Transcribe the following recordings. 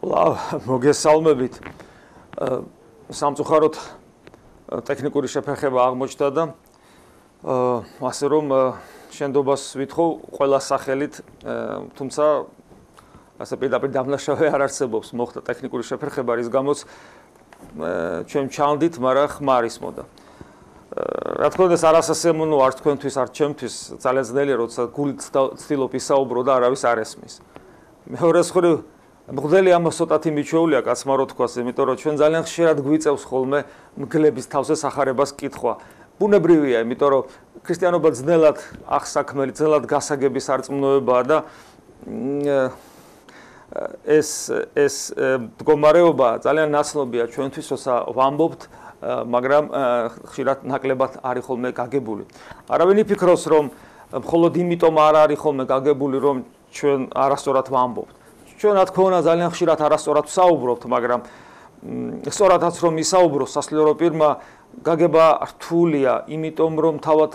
მოგესალმებით. სამწუხაროდ ტექნიკური შეფერხება აღმოჩნდა და ასე რომ შენდობას ვითხოვ ყველა სახელით, თუმცა ასე პირდაპირ დამნაშავე არ არსებობს, მოხდა ტექნიკური შეფერხება, რის გამოც ჩვენ ჩავდით, მაგრამ ხმარისმოდა. რა თქმა უნდა, არასასიამოვნო არც თქვენთვის, არც ჩემთვის, ძალიან ძნელია, როცა გულით ცდილობ ისაუბრო და არავის არ ესმის. მეორე მხრივ მღვდელი ამას ცოტათი მიჩვეულია კაცმა რო თქვას, იმიტომ რომ ჩვენ ძალიან ხშირად გვიწევს ხოლმე მგლების თავზე სახარებას კითხვა. ბუნებრივია, იმიტომ რომ ქრისტიანობა ძნელად აღსაქმელი, ძნელად გასაგები სარწმუნოებაა და ეს მდგომარეობა ძალიან ნაცნობია ჩვენთვის, როცა ვამბობთ, მაგრამ ხშირად ნაკლებად არის ხოლმე გაგებული. არავინ იფიქროს, რომ მხოლოდ იმიტომ არ არის ხოლმე გაგებული, რომ ჩვენ არასწორად ვამბობთ. ჩვენ რა თქმა უნდა ძალიან ხშირად არასწორად ვსაუბრობთ, მაგრამ სწორადაც რომ ისაუბრო სასულიერო პირმა, გაგება რთულია, იმიტომ რომ თავად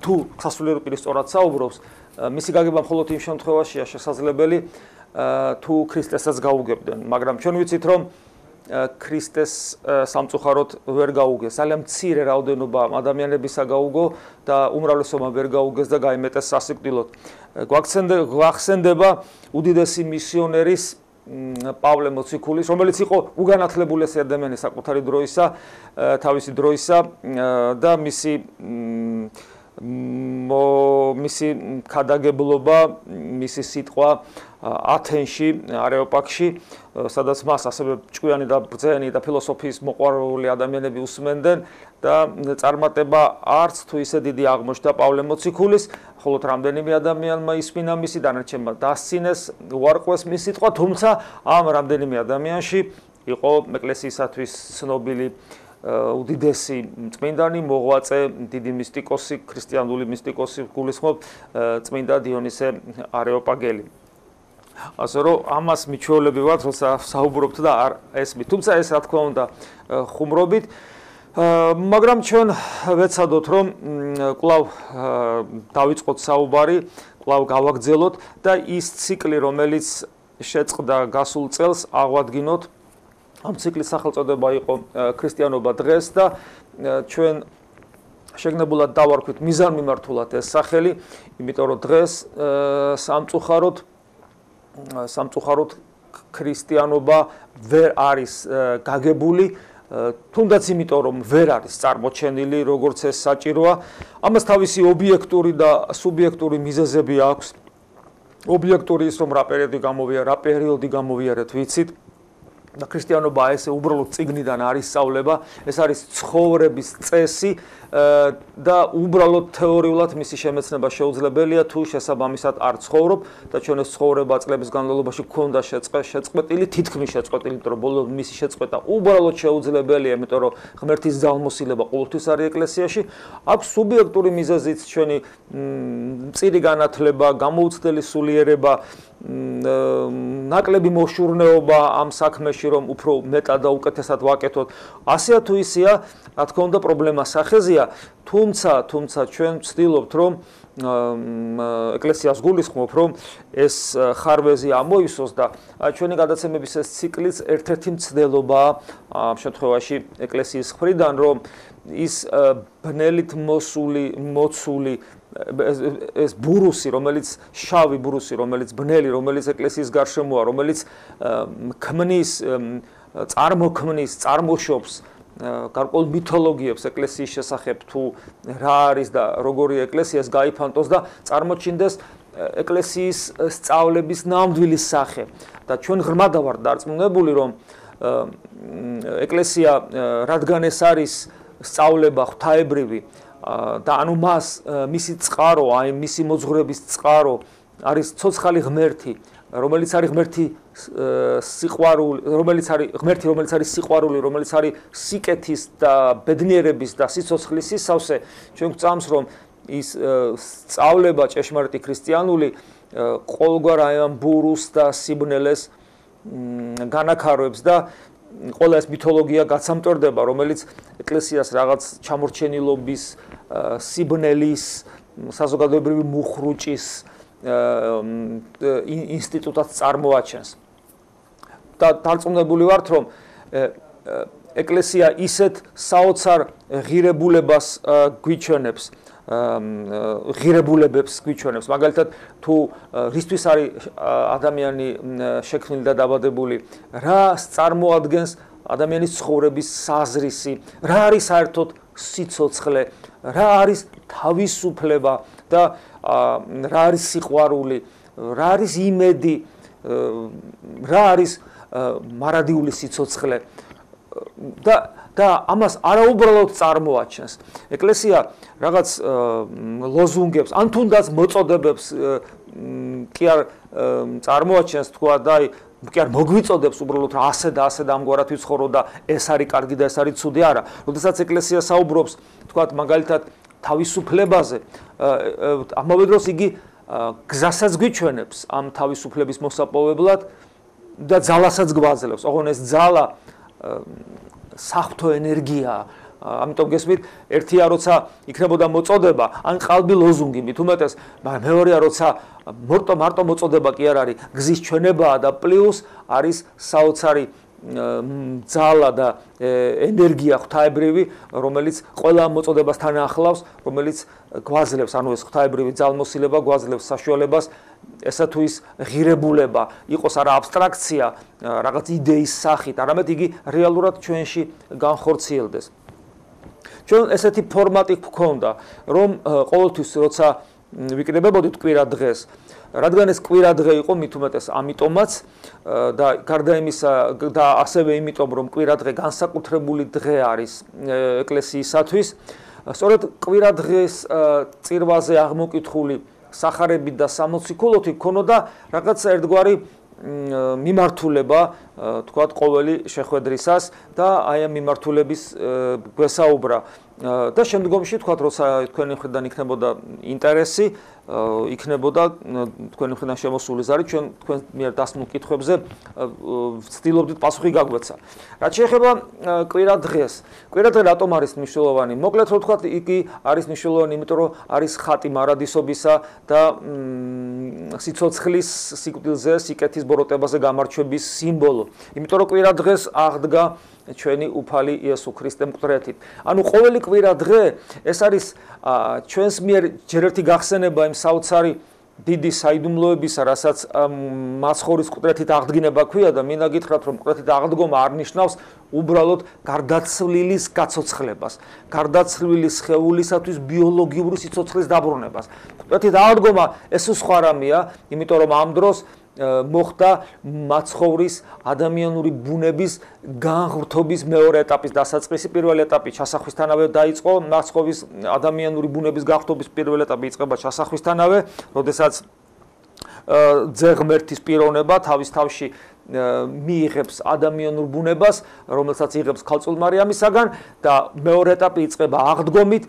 თუ სასულიერო პირი სწორად საუბრობს, მისი გაგება მხოლოდ იმ შემთხვევაშია შესაძლებელი, თუ ქრისტესაც გაუგებდნენ, მაგრამ ჩვენ ვიცით, რომ ქრისტეს სამწუხაროდ ვერ გაუგეს. ძალიან მცირე რაოდენობა ადამიანებისა გაუგო და უმრავლესობა ვერ გაუგეს და გაიმეტეს სასიკვდილოდ. გვახსენდება უდიდესი მისიონერის პავლე მოციქულის, რომელიც იყო უგანათლებულესი ადამიანი საკუთარი დროისა, თავისი დროისა და მისი ქადაგებლობა, მისი სიტყვა ათენში, არეოპაგში, სადაც მას ასევე ჭკვიანი და ბრძენი და ფილოსოფიის მოყვარული ადამიანები უსმენდნენ და წარმატება არც თუ ისე დიდი აღმოჩნდა პავლე მოციქულის, მხოლოდ რამდენიმე ადამიანმა ისმინა მისი, დანარჩენმა დასცინეს, უარყვეს მისი სიტყვა, თუმცა ამ რამდენიმე ადამიანში იყო ეკლესიისათვის ცნობილი უდიდესი წმინდანი, მოღვაწე, დიდი მისტიკოსი, ქრისტიანული მისტიკოსი, გულისხმობ წმინდა დიონისე არეოპაგელი. ასე რომ ამას მიჩვეულები ვართ, როცა საუბრობთ და არ ესმით. თუმცა ეს რა თქმა უნდა ხუმრობით, მაგრამ ჩვენ ვეცადოთ, რომ კვლავ დავიწყოთ საუბარი, კვლავ გავაგრძელოთ და ის ციკლი, რომელიც შეწყდა გასულ წელს, აღვადგინოთ. ამ ციკლის სახელწოდება იყო ქრისტიანობა დღეს და ჩვენ შეგნებულად დავარქვით მიზანმიმართულად ეს სახელი, იმიტომ რომ დღეს სამწუხაროდ ქრისტიანობა ვერ არის გაგებული, თუნდაც იმიტომ რომ ვერ არის წარმოჩენილი, როგორც ეს საჭიროა. ამას თავისი ობიექტური და სუბიექტური მიზეზები აქვს. ობიექტური ის, რომ რა პერიოდი გამოვიარეთ, ვიცით. და ქრისტიანობა ესე უბრალოდ წიგნიდან არ ისწავლება, ეს არის ცხოვრების წესი და უბრალოდ თეორიულად მისი შემეცნება შეუძლებელია თუ შესაბამისად არ ცხოვრობ და ჩვენ ეს ცხოვრება წლების განმავლობაში გქონდა შეწყვეტილი, თითქმის შეწყვეტილი, იმიტომ რომ ბოლოს მისი შეწყვეტა უბრალოდ შეუძლებელია, იმიტომ რომ ღმერთის ძალმოსილება ყოველთვის არის ეკლესიაში. აქვს სუბიექტური მიზეზიც, ჩვენი მწირი განათლება, გამოუცდელი სულიერება, ნაკლები მოშურნეობა ამ საქმეში, რომ უფრო მეტად და უკეთესად ვაკეთოთ. ასეა თუ ისეა, რა თქმა უნდა, პრობლემა სახეზეა, თუმცა ჩვენ ვცდილობთ, რომ ეკლესიას გულისხმობ, რომ ეს ხარვეზი ამოისოს და ჩვენი გადაცემების ეს ციკლიც ერთ-ერთი მცდელობაა ამ შემთხვევაში ეკლესიის მხრიდან, რომ ის ბნელით მოცული ეს ბურუსი, რომელიც შავი ბურუსი, რომელიც ბნელი, რომელიც ეკლესიის გარშემოა, რომელიც წარმოშობს გარკვეულ მითოლოგიებს ეკლესიის შესახებ, თუ რა არის და როგორი ეკლესიას გაიფანტოს და წარმოჩინდეს ეკლესიის სწავლების ნამდვილი სახე. და ჩვენ ღრმად ვართ დარწმუნებული, რომ ეკლესია, რადგან ეს არის სწავლება ღვთაებრივი და ანუ მისი წყარო, აი მისი მოძღვრების წყარო არის ცოცხალი ღმერთი, რომელიც არის ღმერთი სიყვარული, რომელიც არის სიკეთის და ბედნიერების და სიცოცხლის სისავსე, ჩვენ გვწამს, რომ ის სწავლება ჭეშმარიტი ქრისტიანული ყოველგვარ აი ამ ბურუს და სიბნელეს განაქარვებს და ყველა ეს მითოლოგია გაცამტვერდება, რომელიც ეკლესიას რაღაც ჩამორჩენილობის, სიბნელის, საზოგადოებრივი მუხრუჭის ინსტიტუტად წარმოაჩენს. დარწმუნებული ვართ, რომ ეკლესია ისეთ საოცარ ღირებულებას გვიჩვენებს, ღირებულებებს გვიჩვენებს. მაგალითად, თუ რისთვის არის ადამიანი შექმნილი და დაბადებული, რა წარმოადგენს ადამიანის ცხოვრების საზრისი, რა არის საერთოდ სიცოცხლე, რა არის თავისუფლება და რა არის სიყვარული, რა არის იმედი, რა არის მარადიული სიცოცხლე და ამას არაუბრალოდ წარმოაჩენს. ეკლესია რაღაც ლოზუნგებს, ან თუნდაც მოწოდებებს კი არ წარმოაჩენს, თქვა და კი არ მოგვიწოდებს უბრალოდ რა ასე და ასე და ამგვარად ვიცხოვრო და ეს არის კარგი და ეს არის ცუდი, არა. როდესაც ეკლესია საუბრობს, თქვა მაგალითად თავისუფლებაზე, ამავე დროს იგი გზასაც გვიჩვენებს ამ თავისუფლების მოსაპოვებლად და ძალასაც გვაძლევს. ოღონდ ეს ძალა საღვთო ენერგია, ამიტომ გესმით, ერთია როცა იქნებოდა მოწოდება, ან ყალბი ლოზუნგი, მით უმეტეს, მაგრამ მეორეა როცა მარტო მოწოდება კი არ არის, გზის ჩვენებაა და პლუს არის საოცარი ძალა და ენერგია ღვთაებრივი, რომელიც ყველა მოწოდებასთან ახლავს, რომელიც გვაძლევს, ანუ ეს ღვთაებრივი ძალმოსილება გვაძლევს საშუალებას ესა თუ ის ღირებულება იყოს არა აბსტრაქცია, რაღაც იდეის სახით, არამედ იგი რეალურად ჩვენში განხორციელდეს. ჩვენ ესეთი ფორმატი გვქონდა, რომ ყოველთვის როცა ვიკრიბებოდით კვირა დღეს, რადგან ეს კვირა დღე იყო მით უმეტეს ამიტომაც და გარდა იმისა და ასევე იმიტომ რომ კვირა დღე განსაკუთრებული დღე არის ეკლესიისათვის, სწორედ კვირა დღეს წირვაზე აღმოკითხული სახარებით და სამოციქულოთი ქონოდა რაღაც ერთგვარი მიმართულება, თქვათ, ყოველი შეხვედრისას და აი ამ მიმართულების გვესაუბრა და შემდგომში თქვათ, როცა თქვენი მხრიდან იქნებოდა ინტერესი, იქნებოდა თქვენი მხრიდან შემოსული ზარი, ჩვენ თქვენ მიერ დასმულ კითხვებზე ვცდილობდით პასუხი გაგვეცა. რაც შეეხება კვირა დღეს, კვირა დღე რატომ არის მნიშვნელოვანი? მოკლედ რომ თქვათ, იგი არის მნიშვნელოვანი, იმიტომ რომ არის ხატი მარადისობისა და სიცოცხლის სიკვდილზე, სიკეთის ბოროტებაზე გამარჯვების სიმბოლო. იმიტომ რომ კვირა დღეს აღდგა ჩვენი უფალი იესო ქრისტე მკვდრეთით. ანუ ყოველი კვირა დღე ეს არის ჩვენს მიერ ჯერ ერთი გახსენება იმ საოცარი დიდი საიდუმლოებისა, რასაც მაცხოვრის მკვდრეთით აღდგინება ქვია და მინდა გითხრათ, რომ მკვდრეთით აღდგომა არ ნიშნავს უბრალოდ გარდაცვლილის გაცოცხლებას, გარდაცვლილი სხეულისათვის ბიოლოგიური სიცოცხლის დაბრუნებას. მკვდრეთით აღდგომა ეს სხვა რამეა, იმიტომ რომ ამ დროს მოხდა მაცხოვრის ადამიანური ბუნების განღრთობის მეორე ეტაპის დასაწყისი. პირველი ეტაპი ჩასახვისთანავე დაიწყო, მაცხოვრის ადამიანური ბუნების განღრთობის პირველი ეტაპი იწყება ჩასახვისთანავე, როდესაც ძე ღმერთის პიროვნება თავის თავში მიიღებს ადამიანურ ბუნებას, რომელსაც იღებს ქალწულ მარიამისაგან და მეორე ეტაპი იწყება აღდგომით,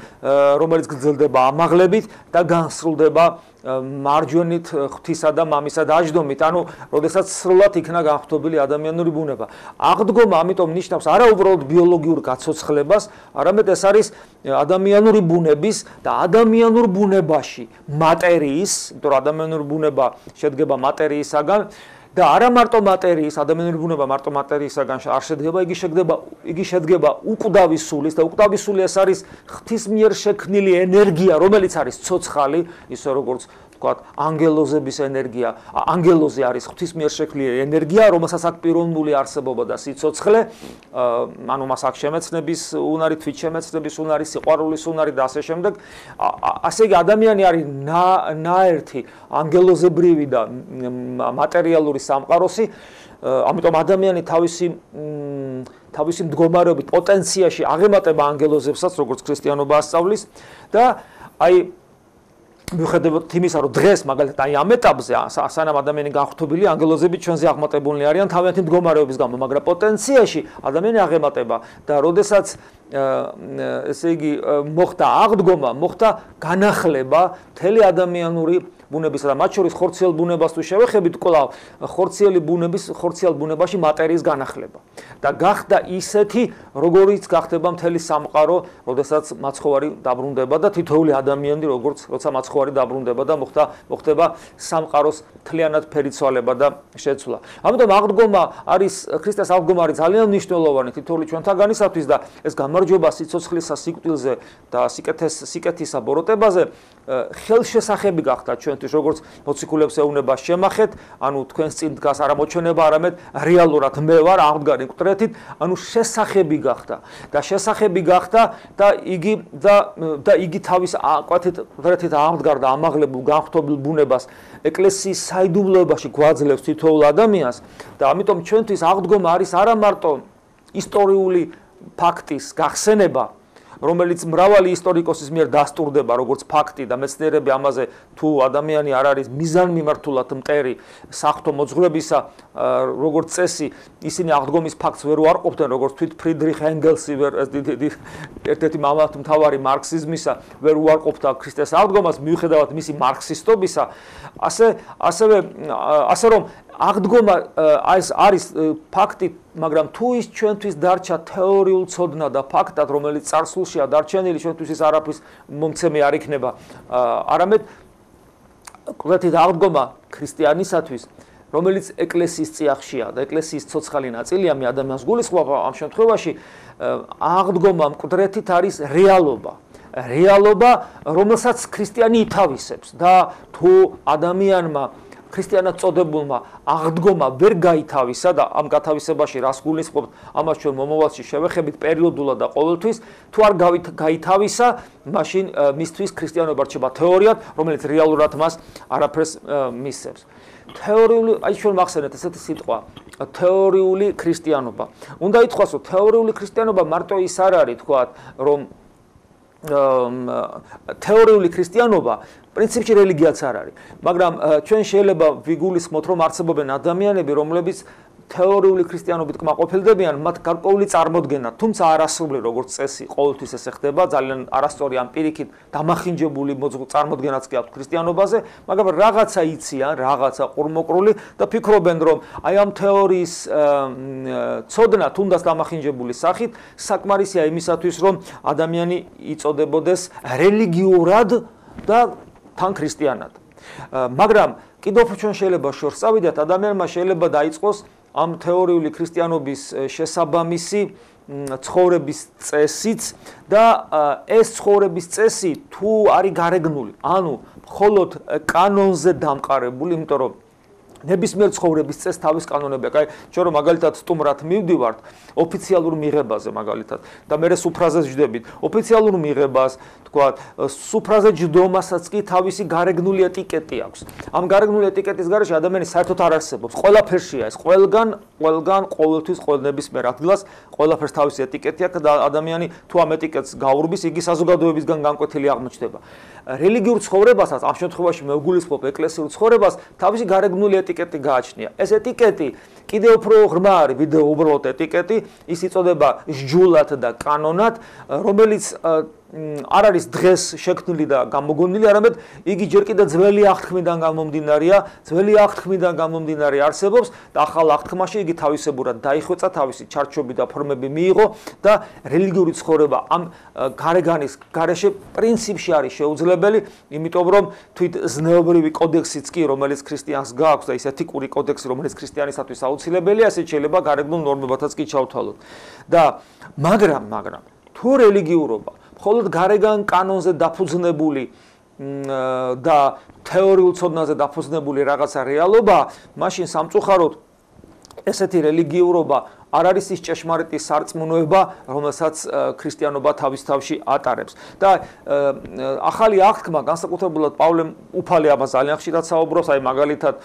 რომელიც გრძელდება ამაღლებით და განსრულდება მარჯვენით ღვთისა და მამისა დაждდომით, ანუ როდესაც სრულად იქნა განხთობილი ადამიანური ბუნება. აღდგომა ამიტომ ნიშნავს არა უბრალოდ ბიოლოგიურ გაცოცხლებას, არამედ ეს არის ადამიანური ბუნების და ადამიანურ ბუნებაში მატერიის, იმიტომ რომ ადამიანური ბუნება შედგება მასტერიისაგან და არა მარტო მატერიის, ადამიანური ბუნება მარტო მასტერიისაგან არ შედგება, იგი შედგება უკვდავი სულის და უკვდავი სული ეს არის ღვთის მიერ შექმნილი ენერგია, რომელიც არის ცოცხალი, ისე როგორც თქვათ, ანგელოზების ენერგია, ანგელოზი არის ღვთის მიერ შექმნილი ენერგია, რომელსაც აქვს პიროვნული არსებობა და სიცოცხლე, ანუ მას აქვს შემეცნების უნარი, თვით შემეცნების უნარი, სიყვარულის უნარი და ასე შემდეგ. ასე იგი ადამიანი არის ნაერთი ანგელოზებრივი და მატერიალური სამყაროსი, ამიტომ ადამიანი თავისი მდგომარეობით პოტენციაში აღემატება ანგელოზებსაც, როგორც ქრისტიანობა ასწავლის და აი მიუხედავად იმისა, რომ დღეს მაგალითად აი ამ ეტაპზე სანამ ადამიანი განხთობილი, ანგელოზები ჩვენზე აღმატებულნი არიან თავიანთი მდგომარეობის გამო, მაგრამ პოტენციაში ადამიანი აღემატება და როდესაც ესე იგი მოხდა აღდგომა, მოხდა განახლება მთელი ადამიანური ბუნებისა და მათ შორის ხორციელ ბუნებას თუ შევეხებით, კვლავ ხორციელ ბუნებაში მატერიის განახლება. და გახდა ისეთი, როგორიც გახდება მთელი სამყარო, როდესაც მაცხოვარი დაბრუნდება და თითოეული ადამიანი, როცა მაცხოვარი დაბრუნდება და მოხდება სამყაროს მთლიანად ფერიცვალება და შეცვლა. ამიტომ აღდგომა არის ქრისტეს აღდგომა არის ძალიან მნიშვნელოვანი თითოეული ჩვენთაგანისათვის და ეს გამარჯვება სიცოცხლისა, სიკვდილზე და სიკეთისა ბოროტებაზე ხელშესახები გახდა ჩვენთვის, როგორც მოციქულებს ეუბნება შემახეთ, ანუ თქვენს წინ დგას არა მოჩვენება, არამედ რეალურად მე ვარ აღდგარი მკვდრეთით, ანუ შესახები გახდა და შესახები გახდა და იგი თავის კვეთით მკვდრეთით აღდგარდა ამაღლებულ განხთობილ ბუნებას ეკლესიის საიდუმლოებაში გვაძლევს თითოეულ ადამიანს და ამიტომ ჩვენთვის აღდგომა არის არა მარტო ისტორიული ფაქტის გახსენება, რომელიც მრავალი ისტორიკოსის მიერ დასტურდება როგორც ფაქტი და მეცნიერები ამაზე თუ ადამიანი არ არის მიზანმიმართულად მტერი საღვთო მოძღვრებისა როგორც წესი ისინი აღდგომის ფაქტს ვერ უარყოფდნენ როგორც თვით ფრიდრიხ ენგელსი ერთ-ერთი მთავარი მარქსიზმისა ვერ უარყოფდა ქრისტეს აღდგომას მიუხედავად მისი მარქსისტობისა ასე რომ აღდგომა არის ფაქტი, მაგრამ თუ ის ჩვენთვის დარჩა თეორიულ ცოდნა და ფაქტად, რომელიც წარსულშია დარჩენილი, ჩვენთვის ის არაფრის მომცემი არ იქნება, არამედ მკვდრეთით აღდგომა ქრისტიანისათვის, რომელიც ეკლესიის წიაღშია და ეკლესიის ცოცხალი ნაწილია, მე ადამიანს გულისხმობ ამ შემთხვევაში, აღდგომა მკვდრეთით არის რეალობა, რომელსაც ქრისტიანი ითავისებს და თუ ადამიანმა ქრისტიანად წოდებულმა აღდგომა ვერ გაითავისა და ამ გათავისებაში რას გულისხმობთ, ამას ჩვენ მომავალში შევეხებით პერიოდულად და ყოველთვის, თუ არ გაითავისა, მაშინ მისთვის ქრისტიანობა რჩება თეორიად, რომელიც რეალურად მას არაფერს მისცემს. თეორიული, აი ჩვენ მახსენეთ ესეთი სიტყვა, თეორიული ქრისტიანობა. უნდა ითქვას, რომ თეორიული ქრისტიანობა მარტო ის არ არის, თქვათ, რომ თეორიული ქრისტიანობა პრინციპში რელიგიაც არ არის, მაგრამ ჩვენ შეიძლება ვიგულისხმოთ, რომ არსებობენ ადამიანები, რომლებიც თეორიული ქრისტიანობით კმაყოფილდებიან, მათ გარკვეული წარმოდგენა, თუმცა არასრული როგორც წესი, ყოველთვის ესე ხდება, ძალიან არასწორი ამ პირიქით დამახინჯებული წარმოდგენაც კი აქვს ქრისტიანობაზე, მაგრამ რაღაცა იციან, რაღაცა ყურმოყრული და ფიქრობენ, რომ აი ამ თეორიის ცოდნა თუნდაც დამახინჯებული სახით საკმარისია იმისათვის, რომ ადამიანი იწოდებოდეს რელიგიურად და თან ქრისტიანად. მაგრამ კიდევ ჩვენ შეიძლება შორს წავიდეთ, ადამიანმა შეიძლება დაიწყოს ამ თეორიული ქრისტიანობის შესაბამისი ცხოვრების წესიც და ეს ცხოვრების წესი თუ არის გარეგნული, ანუ მხოლოდ კანონზე დამყარებული, იმიტომ რომ ნებისმიერ ცხოვრების წესს თავის კანონები აქვს. აი, ჩვენ რომ მაგალითად სტუმრად მივდივართ ოფიციალურ მიღებაზე მაგალითად და მე სუფრაზე ჯდებით. ოფიციალურ მიღებას, თქვათ, სუფრაზე ჯდომასაც კი თავისი გარეგნული ეტიკეტი აქვს. ამ გარეგნული ეტიკეტის გარეშე ადამიანი საერთოდ არ არსებობს. ყველაფერშია ეს, ყველგან ყოველთვის ნებისმიერ ადგილას ყველაფერს თავისი ეტიკეტი აქვს და ადამიანი თუ ამ ეტიკეტს გაურბის, იგი საზოგადოებისგან განკვეთილი აღმოჩნდება. რელიგიურ ცხოვრებასაც, ამ შემთხვევაში მე ვგულისხმობ ეკლესიურ ცხოვრებას, თავისი გარეგნული ეტიკეტი გააჩნია. ეს ეტიკეტი კიდევ უფრო ღრმა არის, ვიდრე უბრალოდ ეტიკეტი, ის იწოდება სჯულად და კანონად, რომელიც არ არის დღეს შექმნილი და გამოგონილი, არამედ იგი ჯერ კიდევ ძველი აღთქმიდან გამომდინარე არსებობს და ახალ აღთქმაში იგი თავისებურად დაიხვეწა, თავისი ჩარჩოები და ფორმები მიიღო და რელიგიური ცხოვრება ამ გარეგანის გარეშე პრინციპში არის შეუძლებელი, იმიტომ რომ თვით ზნეობრივი კოდექსიც კი, რომელიც ქრისტიანს გააქვს და ის ეთიკური კოდექსი, რომელიც ქრისტიანისათვის აუცილებელია, ასე შეიძლება გარეგნულ ნორმებათაც კი ჩავთვალოთ. და მაგრამ თუ რელიგიურობა მხოლოდ გარეგან კანონზე დაფუძნებული და თეორიულ ცოდნაზე დაფუძნებული რაღაცა რეალობა, მაშინ სამწუხაროდ ესეთი რელიგიურობა არ არის ის ჭეშმარიტი სარწმუნოება, რომელსაც ქრისტიანობა თავის თავში ატარებს. და ახალი აღთქმა განსაკუთრებულად პავლე უფალი ამას ძალიან ხშირად საუბრობს, აი მაგალითად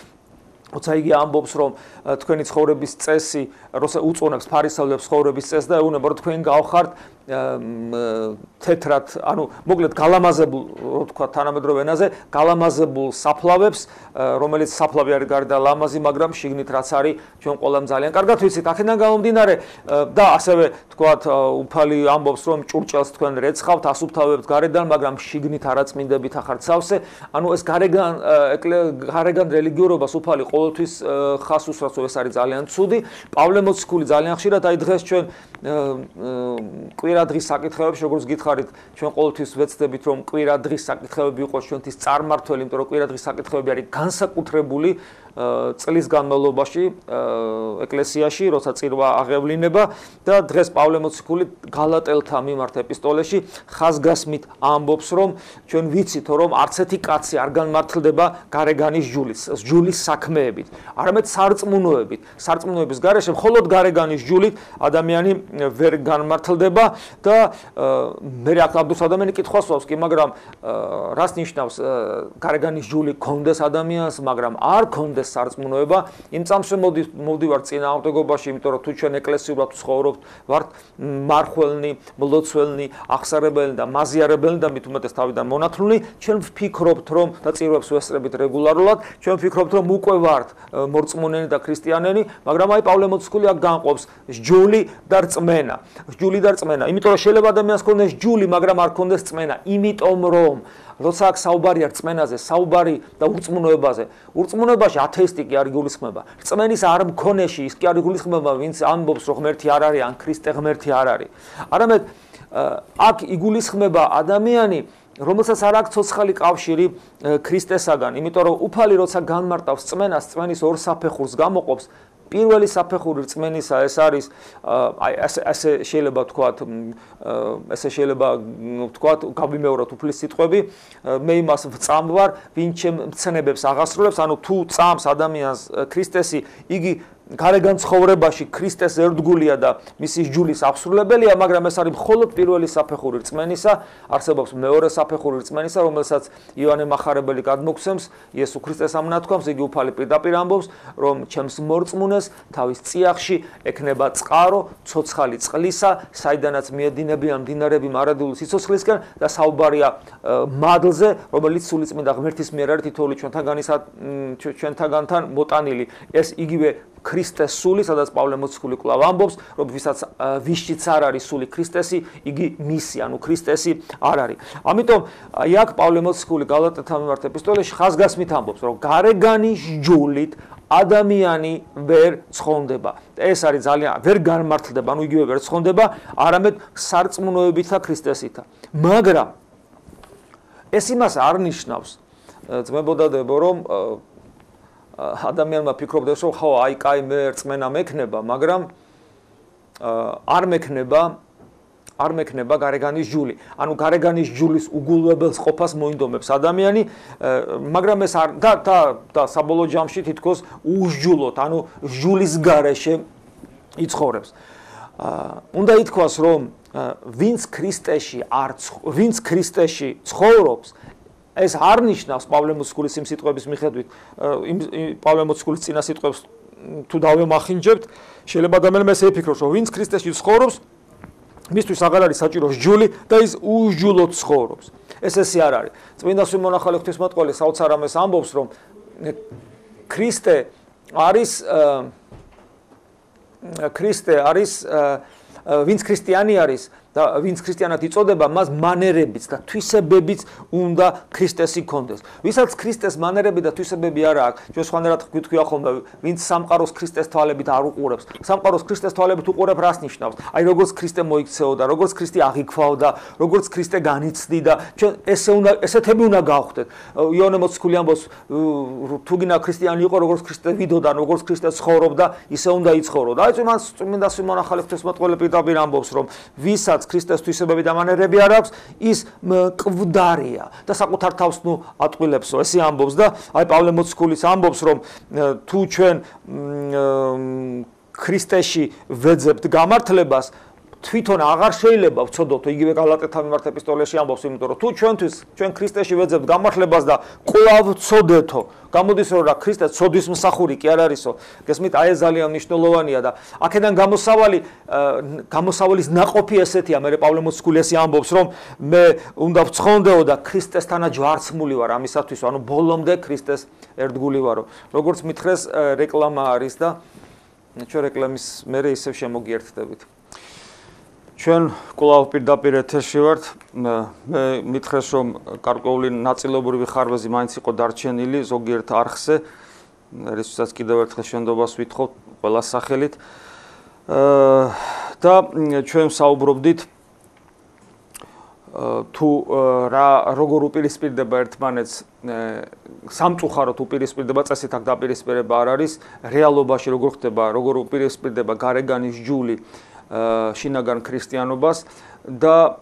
როცა იგი ამბობს, რომ თქვენი ცხოვრების წესი, როცა უწონებს ფარისევლებს ცხოვრების წესს და ეუბნება, რომ თქვენ გავხართ თეთრად, ანუ მოკლედ გალამაზებულ, რო თქვა თანამედროვე ენაზე, გალამაზებულ საფლავებს, რომელიც საფლავი არის გარდა ლამაზი, მაგრამ შიგნით რაც არის, ჩვენ ყველამ ძალიან კარგად ვიცით. აქედან გამომდინარე და ასევე თქვათ, უფალი ამბობს, რომ ჭურჭელს თქვენ რეცხავთ, ასუფთავებთ გარედან, მაგრამ შიგნით არაწმინდებით ახართ სავსე. ანუ ეს გარეგან რელიგიურობას უფალი ყოველთვის ხას უსვამს, ეს არის ძალიან ცუდი. პავლე მოციქული ძალიან ხშირად აი დღეს ჩვენ კვირადღის საკითხებებში, როგორც გითხარით, ჩვენ ყოველთვის ვეცდებით, რომ კვირადღის საკითხებები იყოს ჩვენთვის წარმმართველი, იმიტომ რომ კვირადღის საკითხებები არის განსაკუთრებული წლის განმავლობაში ეკლესიაში, როცა წირვა აღევლინება და დღეს პავლე მოციქული გალატელთა მიმართ ეპისტოლეში ხაზგასმით ამბობს, რომ ჩვენ ვიცით, რომ არც ერთი კაცი არ განმართლდება გარეგანის ჯულის საქმეებით, არამედ სარწმუნოებით. სარწმუნოების გარეშე მხოლოდ გარეგანის ჯულით ადამიანი ვერ განმართლდება და მე აქ აბდუს ადამიანი კითხვას ვსვავს კი, მაგრამ რას ნიშნავს გარეგანის ჯული გქონდეს ადამიანს, მაგრამ არ გქონდეს სარწმუნოება, იმ წამსვე მოვდივარ წინააღმდეგობაში, იმიტომ რომ თუ ჩვენ ეკლესიურად ცხოვრობთ, ვართ მარხველნი, მლოცველნი, აღსარებელნი და მაზიარებელნი და მით უმეტეს თავიდან მონათლული, ჩვენ ვფიქრობთ, რომ და წირვებს ვესწრებით რეგულარულად, ჩვენ ვფიქრობთ, რომ უკვე ვართ მორწმუნენი და ქრისტიანენი, მაგრამ აი პავლე მოციქული აქ განყოფს ჯული და რწმენა. ჯული და რწმენა. იმიტომ რომ შეიძლება ადამიანს ქონდეს ჯული, მაგრამ არ ქონდეს რწმენა, იმიტომ რომ როცა აქ საუბარია რწმენაზე, საუბარი და ურწმუნოებაზე. ურწმუნოებაში ათეისტი კი არ იგულისხმება. რწმენის არ მქონეში ის კი არ იგულისხმება, ვინც ამბობს, რომ ღმერთი არ არის, ან ქრისტე ღმერთი არ არის. არამედ აქ იგულისხმება ადამიანი, რომელსაც არ აქვს ცოცხალი კავშირი ქრისტესაგან, იმიტომ რომ უფალი როცა განმარტავს რწმენას, რწმენის ორ საფეხურს გამოყოფს. პირველი საფეხური რწმენისა ეს არის ასე შეიძლება ვთქვათ, გავიმეოროთ უფლის სიტყვები, მე იმას ვწამვარ, ვინც ჩემ მცნებებს აღასრულებს, ანუ თუ წამს ადამიანს ქრისტესი, იგი გარეგან ცხოვრებაში ქრისტეს ერთგულია და მისი ჯულის აღსრულებელია, მაგრამ ეს არის მხოლოდ პირველი საფეხური რწმენისა, არსებობს მეორე საფეხური რწმენისა, რომელსაც იოანე მახარებელი გადმოგცემს იესო ქრისტეს ამნათქვამს, იგი უფალი პირდაპირ ამბობს, რომ ჩემს მორწმუნეს თავის წიაღში ექნება წყარო ცოცხალი წყლისა, საიდანაც მიედინებიან მდინარეები მარადული სიცოცხლისკენ და საუბარია მადლზე, რომელიც სულიწმინდა ღმერთის მიერ არის თითოეული ჩვენთაგანთან მოტანილი. ეს იგივე ქრისტეს სული, სადაც პავლე მოციქული კვლავ ამბობს, რომ ვისშიც არ არის სული ქრისტესი, იგი მისი, ანუ ქრისტესი არ არის. ამიტომ აი აქ პავლე მოციქული გალატელთა მიმართ ეპისტოლეში ხაზგასმით ამბობს, რომ გარეგანის ჯულით ადამიანი ვერ ცხონდება. ეს არის ძალიან ვერ განმართლდება, ანუ იგივე ვერ ცხონდება, არამედ სარწმუნოებითა ქრისტესითა. მაგრამ ეს იმას არ ნიშნავს, ძმებოდადებო, რომ ადამიანმა ფიქრობდეს, რომ ხო, აი კაი მე რწმენა მექნება, მაგრამ არ მექნება გარეგანის ჯული. ანუ გარეგანის ჯულის უგულებელს ყოფას მოინდომებს ადამიანი, მაგრამ ეს არ და საბოლოო ჯამში თითქოს უსჯულოთ, ანუ ჯულის გარეშე იცხოვრებს. უნდა ითქვას, რომ ვინც ქრისტეში ცხოვრობს, ეს არ ნიშნავს პავლე მოციქულის იმ სიტყვების მიხედვით, პავლე მოციქულის წინა სიტყვებს თუ დავემახინჯებთ, შეიძლება ადამიანმა ესე იფიქროს, რომ ვინც ქრისტეში ცხოვრობს, მისთვის აღარ არის საჭირო ჯული და ის უსჯულოდ ცხოვრობს. ეს ესე არ არის. წმინდა სვიმონახალე ღვთისმეტყველი საოცარ ამას ამბობს, რომ ქრისტე არის ვინც ქრისტიანი არის და ვინც ქრისტიანად იწოდება, მას მანერებიც და თვისებებიც უნდა ქრისტესი ჰქონდეს. ვისაც ქრისტეს მანერები და თვისებები არ აქვს, ჩვენ სხვანაირად გვიტყვია ხოლმე, ვინც სამყაროს ქრისტეს თვალებით არ უყურებს. სამყაროს ქრისტეს თვალებით უყურებ რას ნიშნავს? აი როგორც ქრისტე მოიქცეოდა, როგორც ქრისტე აღიქვაოდა, როგორც ქრისტე განიცდიდა, ჩვენ ესეთები უნდა გავხდეთ. იოანე მოციქული ამბობს, თუ გინდა ქრისტიანი იყო, როგორც ქრისტე ვიდოდა, როგორც ქრისტე ცხოვრობდა, ისე უნდა იცხოვროდა. აი წმინდა სვიმონახალე ღვთისმეტყველი პირდაპირ ამბობს, რომ ვისაც ქრისტეს თვისებები და მანერები არ აქვს, ის მკვდარია და საკუთარ თავს ატყილებსო. ესე ამბობს და აი პავლე მოციქულის ამბობს, რომ თუ ჩვენ ქრისტეში ვეძებთ გამართლებას, თვითონ აღარ შეიძლება ვწოდოთ, იგივე გალატეთა მიმართ ეპისტოლეში ამბობს, იმიტომ რომ თუ ჩვენ ქრისტეში ვეძებთ გამართლებას და კვლავ ვწოდეთო, გამოდის რომ რა ქრისტეს ცოდვის მსახური კი არ არისო, გესმით, აი ეს ძალიან მნიშვნელოვანია და აქედან გამოსავალის ნაყოფი ესეთია, მე პავლე მოციქულიესი ამბობს, რომ მე უნდა ვცხონდეო და ქრისტესთანა ჯვარცმული ვარ ამისათვის, ანუ ბოლომდე ქრისტეს ერთგული ვარო. როგორც მითხრეს, რეკლამა არის და ჩვენ რეკლამის მერე ისევ შემოგიერთდებით. ჩვენ კვლავ პირდაპირ ეთერში ვართ. მე მითხრეს, რომ გარკვეული ნაწილობრივი ხარვეზი მაინც იყო დარჩენილი ზოგიერთ არხზე, რისთვისაც კიდევ ერთხელ შენდობას ვითხოვთ ყველა სახელით. და ჩვენ საუბრობდით თუ როგორ უპირისპირდება ერთმანეთს სამწუხაროდ უპირისპირდება წესით აქ დაპირისპირება არ არის რეალობაში როგორ ხდება როგორ უპირისპირდება გარეგანის ჯული შინაგან ქრისტიანობას და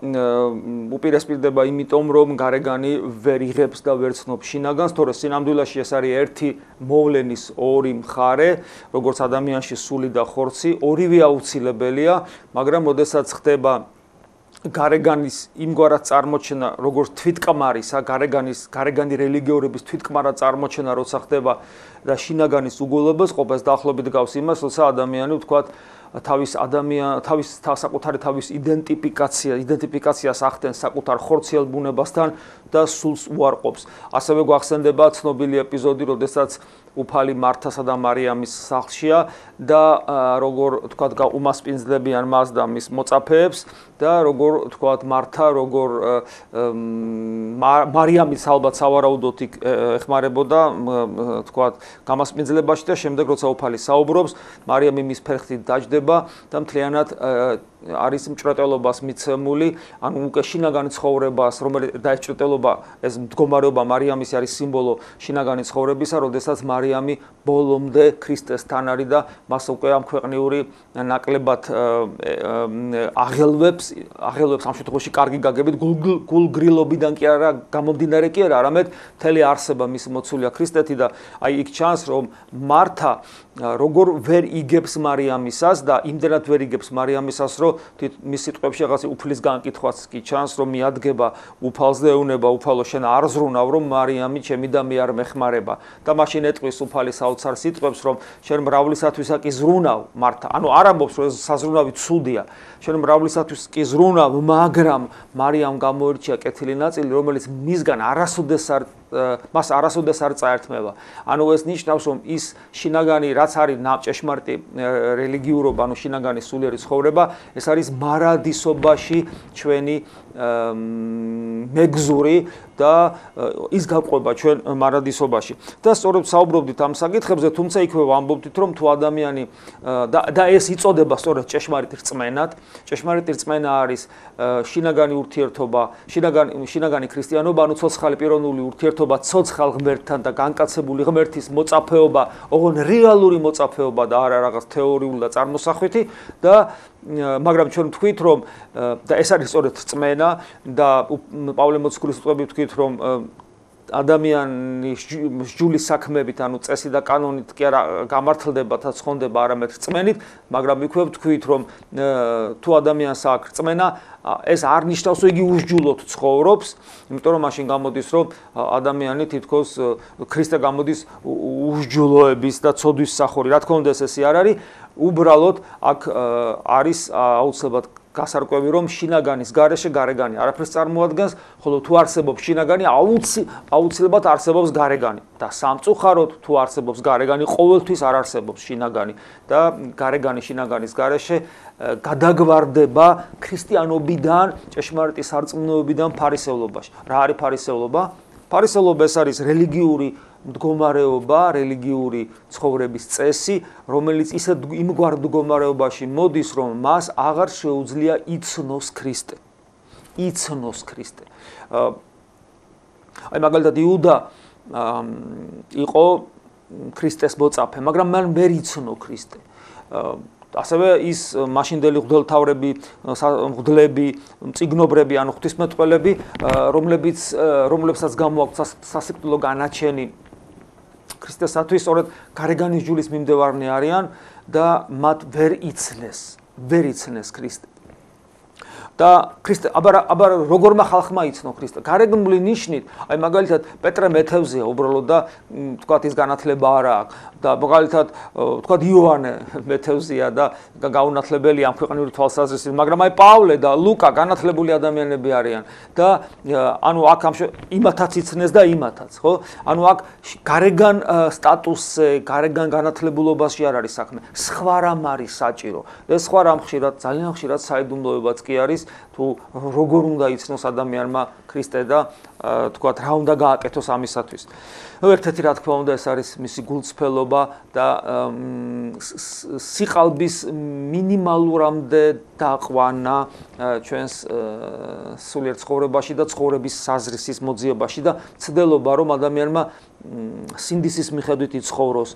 უპირისპირდება იმიტომ რომ გარეგანი ვერ იღებს და ვერ ცნობს შინაგანს, თორე სინამდვილეში ეს არის ერთი მოვლენის ორი მხარე, როგორც ადამიანში სული და ხორცი, ორივე აუცილებელია, მაგრამ როდესაც ხდება გარეგანის იმგვარად წარმოჩენა, როგორც თვითკმარისა, გარეგანი რელიგიურების თვითკმარად წარმოჩენა, როცა ხდება და შინაგანის უგულებას ყოფას დაახლოებით გავს იმას, როცა ადამიანი ვთქვათ თავის საკუთარი თავის იდენტიფიკაციას ახდენს საკუთარ ხორციელ ბუნებასთან და სულს უარყოფს. ასევე გვახსენდება ცნობილი ეპიზოდი, როდესაც უფალი მართასა და მარიამის სახლშია და როგორ თქვათ უმასპინძლებიან მას და მის მოწაფეებს და როგორ თქვათ მართა როგორ მარიამის ალბათ სავარაუდოდ ეხმარებოდა თქვათ გამასპინძლებაში და შემდეგ როცა უფალი საუბრობს მარიამი მის ფერხთით დაჯდება და მთლიანად არის მჭრეტელობას მიცემული, ანუ უკვე შინაგანი ცხოვრებას, რომელიც და ეს მჭრეტელობა, ეს მდგომარეობა მარიამის არის სიმბოლო შინაგანი ცხოვრებისა, როდესაც მარიამი ბოლომდე ქრისტესთან არის და მას უკვე ამ ქვეყნიური ნაკლებად აღელვებს ამ შემთხვევაში კარგი გაგებით გულგრილობიდან კი არა გამომდინარე კი არა, არამედ მთელი არსება მის მოცულია ქრისტეთი და აი იქ ჩანს რომ მართა როგორ ვერ იგებს მარიამისას და იმდენად ვერ იგებს მარიამისას, რომ მის სიტყვებში რაღაცა უფლის განკითხვაც კი ჩანს, რომ მიადგება უფალს და ეუნება უფალო შენ არ ზრუნავ, რომ მარიამი ჩემი და მე არ მეხმარება და მაშინ ეტყვის უფალი საოცარ სიტყვებს, რომ შენ მრავლისათვისა კი ზრუნავ მართა, ანუ არ ამბობს, რომ ეს საზრუნავი ცუდია, შენ მრავლისათვის კი ზრუნავ, მაგრამ მარიამ გამოირჩია კეთილი ნაწილი, რომელიც მისგან მას არასოდეს არ წაერთმევა. ანუ ეს ნიშნავს, რომ ის შინაგანი რაც არის ჭეშმარიტი რელიგიურობა, ანუ შინაგანი სულიერი ცხოვრება, ეს არის მარადისობაში ჩვენი მეგზური და ის გაყვება ჩვენ მარადისობაში. და სწორედ საუბრობდით ამ საკითხებზე, თუმცა იქვე ვამბობდით, რომ თუ ადამიანი და ეს იწოდება სწორედ ჭეშმარიტ რწმენად, ჭეშმარიტი რწმენა არის შინაგანი ურთიერთობა, შინაგანი ქრისტიანობა, ანუ ცოცხალი პიროვნული ურთიერთობა ცოცხალ ღმერთთან და განკაცებული ღმერთის მოწაფეობა, ოღონ რეალური მოწაფეობა და არა რაღაც თეორიული და წარმოსახვითი და მაგრამ ჩვენ ვთქვით, რომ და ეს არის სწორედ რწმენა და პავლე მოციქულის სიტყვებით ვთქვით, რომ ადამიანის ჯულის საქმებით, ანუ წესი და კანონით კი არა გამართლდება და ცხონდება არამედ რწმენით, მაგრამ იქვე ვთქვით, რომ თუ ადამიანს აქვს რწმენა, ეს არ ნიშნავს, რომ იგი უსჯულოდ ცხოვრობს, იმიტომ რომ მაშინ გამოდის, რომ ადამიანი თითქოს ქრისტე გამოდის უსჯულოების და ცოდვის სახური. რა თქმა უნდა, ესე არ არის, უბრალოდ აქ არის აუცილებლად გასარკვევი, რომ შინაგანის გარეშე გარეგანი არაფერს წარმოადგენს, ხოლო თუ არსებობს შინაგანი, აუცილებლად არსებობს გარეგანი. და სამწუხაროდ, თუ არსებობს გარეგანი, ყოველთვის არ არსებობს შინაგანი და გარეგანი შინაგანის გარეშე გადაგვარდება ქრისტიანობიდან, ჭეშმარიტი სარწმუნოებიდან ფარისევლობაში. რა არის ფარისევლობა? ფარისევლობა ეს არის რელიგიური მდგომარეობა, რელიგიური ცხოვრების წესი, რომელიც ისეთ იმგვარ მდგომარეობაში მოდის, რომ მას აღარ შეუძლია იცნოს ქრისტე. იცნოს ქრისტე. აი მაგალითად იუდა იყო ქრისტეს მოწაფე, მაგრამ მან ვერ იცნო ქრისტე. ასევე ის მაშინდელი მღვდელთავრები, მღვდლები, მწიგნობრები, ანუ ღვთისმეტყველები, რომლებსაც გამოაქვთ სასიკვდილო განაჩენი ქრისტესათვის, სწორედ გარეგანის ჯულის მიმდევარნი არიან და მათ ვერ იცნეს ქრისტე. და ქრისტე აბა როგორმა ხალხმა იცნო ქრისტე გარეგნული ნიშნით აი მაგალითად პეტრე მეთევზეა უბრალოდ და თქვათ ის განათლება არა აქვს და მაგალითად თქვათ იოანე მეთევზეა და გაუნათლებელი ამ ქვეყნიური თვალსაზრისით მაგრამ აი პავლე და ლუკა განათლებული ადამიანები არიან და ანუ აქ იმათაც იცნეს და იმათაც ხო ანუ აქ გარეგან სტატუსზე გარეგან განათლებულობაში არ არის საქმე სხვა რამ არის საჭირო ეს სხვა რამ ხშირად ძალიან ხშირად საიდუმლოებაც კი არის თუ როგორ უნდა იცნოს ადამიანმა ქრისტე და თქვათ რა უნდა გააკეთოს ამისათვის. ერთ-ერთი რა თქმა უნდა ეს არის მისი გულწრფელობა და სიყალბის მინიმალურამდე დაყვანა ჩვენს სულიერ ცხოვრებაში და ცხოვრების საზრისის მოძიებაში და ცდილობა რომ ადამიანმა სინდისის მიხედვით იცხოვროს,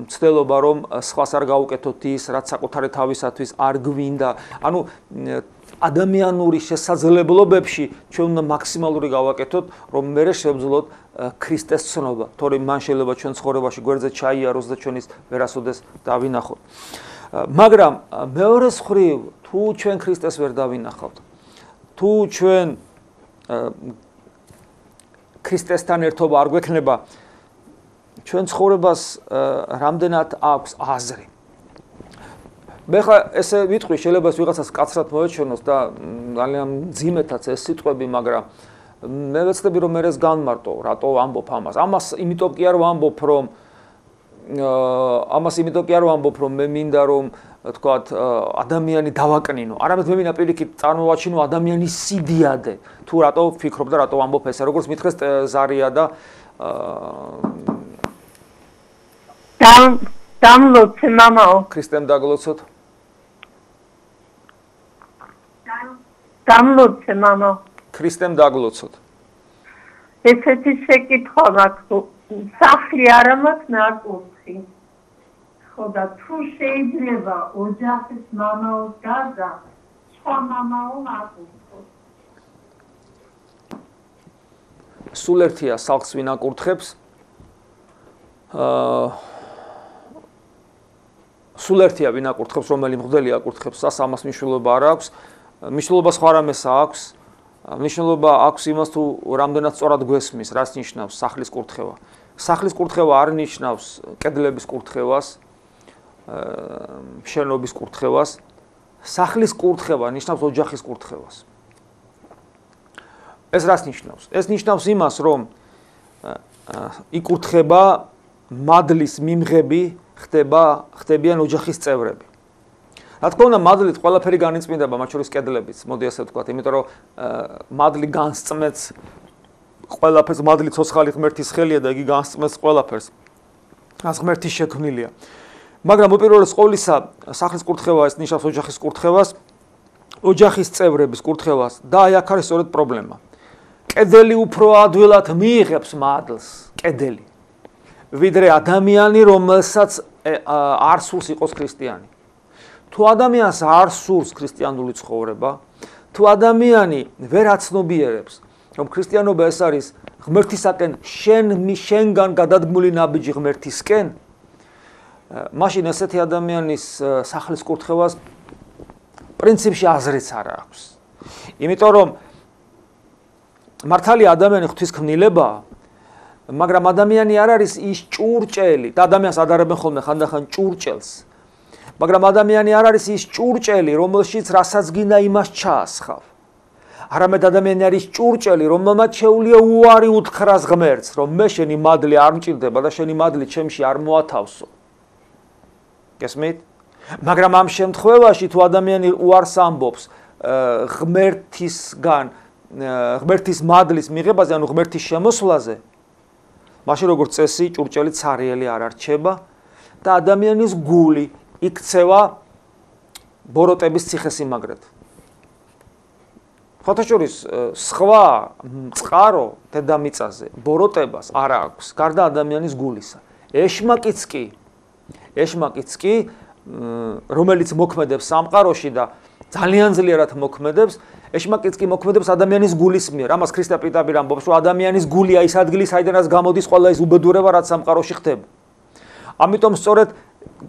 ცდილობა რომ სხვას არ გაუკეთოთ ის, რაც საკუთარი თავისათვის არ გვინდა. ანუ ადამიანური შესაძლებლობებში ჩვენ უნდა მაქსიმალური გავაკეთოთ, რომ მერე შევძლოთ ქრისტეს ცნობა, თორემ მან შეიძლება ჩვენ ცხოვრებაში გვერდზე ჩაიაროს და ჩვენ ის ვერასოდეს დავინახოთ. მაგრამ მეორე მხრივ, თუ ჩვენ ქრისტეს ვერ დავინახავთ, თუ ჩვენ ქრისტესთან ერთობა არ გვექნება, ჩვენ ცხოვრებას რამდენად აქვს აზრი. მე ხა ესე ვიტყვი, შეიძლება ვიღაცას კაცრად მოეჩვენოს და ძალიან ძიმეთაც ეს სიტყვები, მაგრამ მე ვეცდები რომ ეს განმარტო, რატო ვამბობ ამას. ამას იმიტომ კი არ ვამბობ, რომ მე მინდა რომ თქვათ ადამიანი დავაკნინო. არამედ მე მინდა პირიქით წარმოვაჩინო ადამიანის სიდიადე. თუ რატო ვფიქრობ და რატო ვამბობ ესე, როგორც მითხეს ზარია და დამლოცე მამაო. ქრისტემ დაგლოცოთ. დამლოცე მამაო. ქრისტემ დაგლოცოთ. ესეთი შეკითხვა მაქვს. სახლი არ მაქვს ნაკურთხი. ხო და თუ შეიძლება ოჯახის მამაოს გარდა სხვა მამაო აკურთხოს. სულ ერთია სახლს ვინ აკურთხებს. სულ ერთია ვინ აკურთხებს, რომელი მღვდელი აკურთხებს, ამას მნიშვნელობა არ აქვს. მნიშვნელობა სხვა რამესა აქვს. მნიშვნელობა აქვს იმას თუ რამდენად სწორად გვესმის, რას ნიშნავს სახლის კურთხევა. სახლის კურთხევა არ ნიშნავს კედლების კურთხევას, შენობის კურთხევას. სახლის კურთხევა ნიშნავს ოჯახის კურთხევას. ეს რას ნიშნავს? ეს ნიშნავს იმას, რომ იკურთხება მადლის მიმღები, ხდებიან ოჯახის წევრები. რა თქმა უნდა, მადლით ყველაფერი განიწმინდება, მათ შორის კედლებიც, მოდი ასე ვთქვათ, იმიტომ რომ მადლი განსწმებს ყველაფერს, მადლი ცოცხალი ღმერთის ხელია და იგი განსწმებს ყველაფერს. ას ღმერთი შექმნილია. მაგრამ უპირველეს ყოვლისა, სახლის კურთხევა ეს ნიშნავს ოჯახის კურთხევას, ოჯახის წევრების კურთხევას და აი აქ არის სწორედ პრობლემა. კედელი უფრო ადვილად მიიღებს მადლს, კედელი. ვიდრე ადამიანი, რომელსაც არ სურს იყოს ქრისტიანი. თუ ადამიანს არ სურს ქრისტიანული ცხოვრება, თუ ადამიანი ვერ აცნობიერებს, რომ ქრისტიანობა ეს არის ღმერთისაკენ შენგან გადადგმული ნაბიჯი ღმერთისკენ, მაშინ ესეთი ადამიანის სახლის კურთხევას პრინციპში აზრიც არ აქვს. იმიტომ რომ მართალია ადამიანი ღვთისქმნილებაა, მაგრამ ადამიანი არ არის ის ჭურჭელი და ადამიანს ადარებენ ხოლმე ხანდახან ჭურჭელს. მაგრამ ადამიანი არ არის ის ჭურჭელი, რომელშიც რასაც გინდა იმას ჩაასხავ. არამედ ადამიანი არის ჭურჭელი, რომელმაც შეუძლია უარი უთხრას ღმერთს, რომ მე შენი მადლი არ მჭირდება და შენი მადლი ჩემში არ მოათავსო. გესმით? მაგრამ ამ შემთხვევაში თუ ადამიანი უარს ამბობს ღმერთის მადლის მიღებაზე, ანუ ღმერთის შემოსვლაზე, მაშინ როგორც წესი ჭურჭელი ცარიელი არ არჩება და ადამიანის გული იქცევა ბოროტების ციხესიმაგრედ. ხოთაშორის სხვა წყარო დედამიწაზე ბოროტებას არ აქვს, გარდა ადამიანის გულისა. ეშმაკიც კი, რომელიც მოქმედებს სამყაროში და ძალიან ძლიერად მოქმედებს, ეშმაკიც კი მოქმედებს ადამიანის გულის მიერ. ამას ქრისტე პირდაპირ ამბობს, რომ ადამიანის გულია ის ადგილი, საიდანაც გამოდის ყველა ის უბედურება, რაც სამყაროში ხდება. ამიტომ სწორედ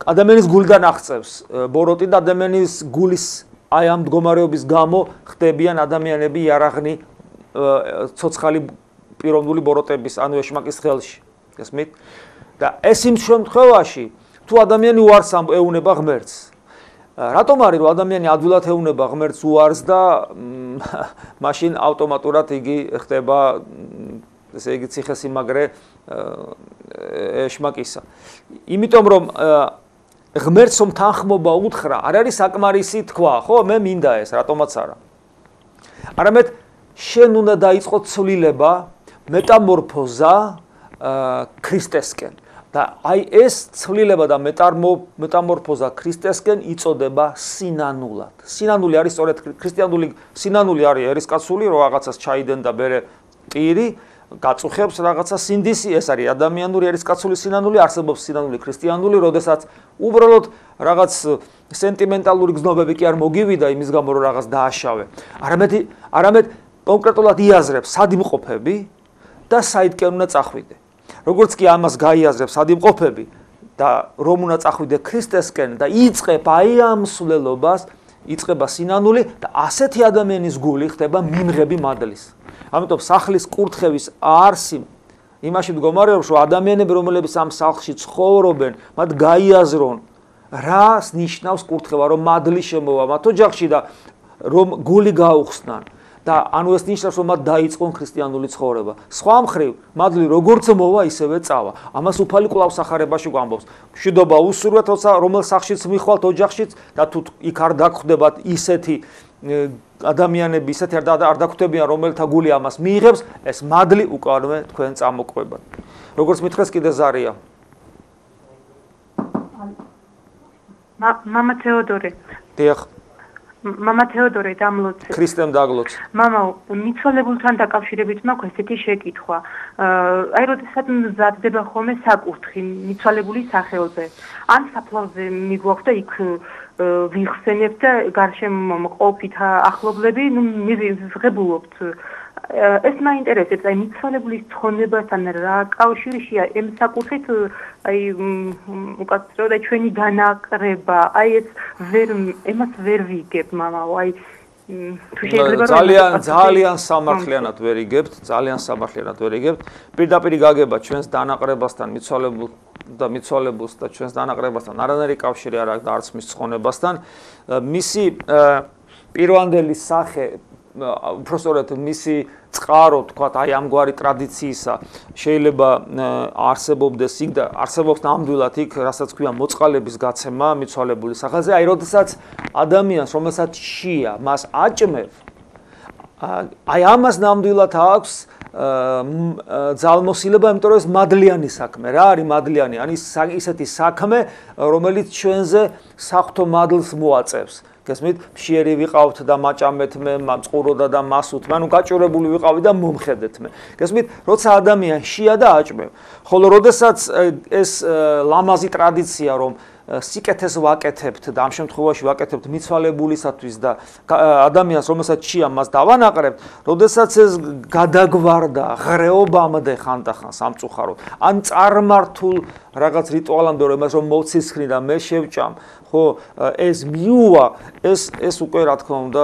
ადამიანის გულიდან აღწევს ბოროტი და ადამიანის გულის აი ამ მდგომარეობის გამო ხდებიან ადამიანები იარაღნი ცოცხალი პიროვნული ბოროტების ანუ ეშმაკის ხელში. გესმით? და ეს იმ შემთხვევაში თუ ადამიანი უარს ეუნება ღმერთს. რატომ არის რომ ადამიანი ადვილად ეუნება ღმერთს უარს და მაშინ ავტომატურად იგი ხდება ესე იგი ციხესიმაგრე ეშმაკისა. იმიტომ რომ ღმერთს რომ თანხმობა უთხრა, არ არის საკმარისი თქვა, ხო, მე მინდა ეს, რატომაც არა. არამედ შენ უნდა დაიწყო ცვლილება, მეტამორფოზა ქრისტესკენ. და აი ეს ცვლილება და მეტამორფოზა ქრისტესკენ იწოდება სინანულად. სინანული არის სწორედ ქრისტიანული სინანული არის ერისკაცული, რომ რაღაცას ჩაიდენ და მერე პირი გაწუხებს რაღაცა სინდისი, ეს არის ადამიანური ერისკაცული სინანული, არსებობს სინანული ქრისტიანული, როდესაც უბრალოდ რაღაც სენტიმენტალური გზნობები კი არ მოგივიდა იმის გამო რომ რაღაც დააშავე. არამედ კონკრეტულად იაზრებს სად იმყოფები და საიდკენ უნდა წახვიდე. როგორც კი ამას გაიაზრებს სად იმყოფები და რომ უნდა წახვიდე ქრისტესკენ და იწყებ აი ამ სვლელობას, იწყება სინანული და ასეთი ადამიანის გული ხდება მიმღები მადლის. ამიტომ სახლის კურთხევის არსი იმაში მდგომარეობს, რომ ადამიანები, რომლებიც ამ სახლში ცხოვრობენ, მათ გაიაზრონ, რას ნიშნავს კურთხევა, რომ მადლი შემოვა მათ ოჯახში და რომ გული გაუხსნან. და ანუ ეს ნიშნავს, რომ მათ დაიწყონ ქრისტიანული ცხოვრება. სხვა მხრივ, მადლი როგორც მოვა, ისევე წავა. ამას უფალი კვლავ სახარებაში გვამბობს. მშვიდობა უსურვეთ, როცა რომელ სახშიც მიხვალთ ოჯახშიც და თუ იქ არ დაგხვდებათ ისეთი ადამიანები, ისეთი არ დაგხვდებიან, რომელთა გული ამას მიიღებს, ეს მადლი უკანვე თქვენ წამოკვებათ. როგორც მითხრეს კიდე ზარია. მამა თეოდორე. დიახ. მამა თეოდორე დამლოცე. ქრისტემ დაგლოცე. მამა, მიცვალებულთან დაკავშირებით მაქვს ესეთი შეკითხვა. აი, როდესაც მზადდება ხოლმე საკურთხი მიცვალებულის სახელზე. ან საფლავზე მიგვაქვს და იქ ვიხსენებთ და გარშემო მყოფით ახლობლები, ვიღებულობთ. ეს მაინტერესებს, აი მიცვალებულის ცხონებასთან რა კავშირია ამ საკურთხით, აი უკაცრავ და ჩვენი განაკრება, აი ეს ემას ვერ ვიგებ, მამა, აი თუ შეიძლება ძალიან სამართლიანად ვერ იგებთ, ძალიან სამართლიანად ვერ იგებთ. პირდაპირ გაგება ჩვენს დანაკრებასთან, მიცვალებულს და ჩვენს დანაკრებასთან არანაირი კავშირი არ აქვს და არც მის ცხონებასთან. მისი პირვანდელი სახე უბრალოდ მისი წყარო, თქვათ, აი ამგვარი ტრადიციისა შეიძლება არსებობდეს იქ და არსებობს ნამდვილად იქ, რასაც ქვია მოწყალების გაცემა მიცვალებულის სახელზე. აი, როდესაც ადამიანს, რომელსაც შია, მას აჭმევ, აი ამას ნამდვილად აქვს ძალმოსილება, იმიტომ რომ ეს მადლიანი საქმე. რა არის მადლიანი? არის ისეთი საქმე, რომელიც ჩვენზე საღვთო მადლს მოაწევს. გესმით, მშიერი ვიყავთ და მაჭამეთ მე, მწყუროდა და მასუთ, ანუ გაჭირებული ვიყავი და მომხედეთ მე. გესმით, როცა ადამიანი შია და აჭმევ. ხოლო როდესაც ეს ლამაზი ტრადიცია, რომ სიკეთეს ვაკეთებთ და ამ შემთხვევაში ვაკეთებთ მიცვალებულისათვის და ადამიანს, რომელსაც შია, მას დავანაყრებთ, როდესაც ეს გადაგვარდა ღრეობამდე ხანდახან სამწუხაროდ, ან წარმართულ რაღაც რიტუალამდე, რომ იმას რომ მოცისხლი და მე შევჭამ, ხო, ეს მიუვა, ეს უკვე რა თქმა უნდა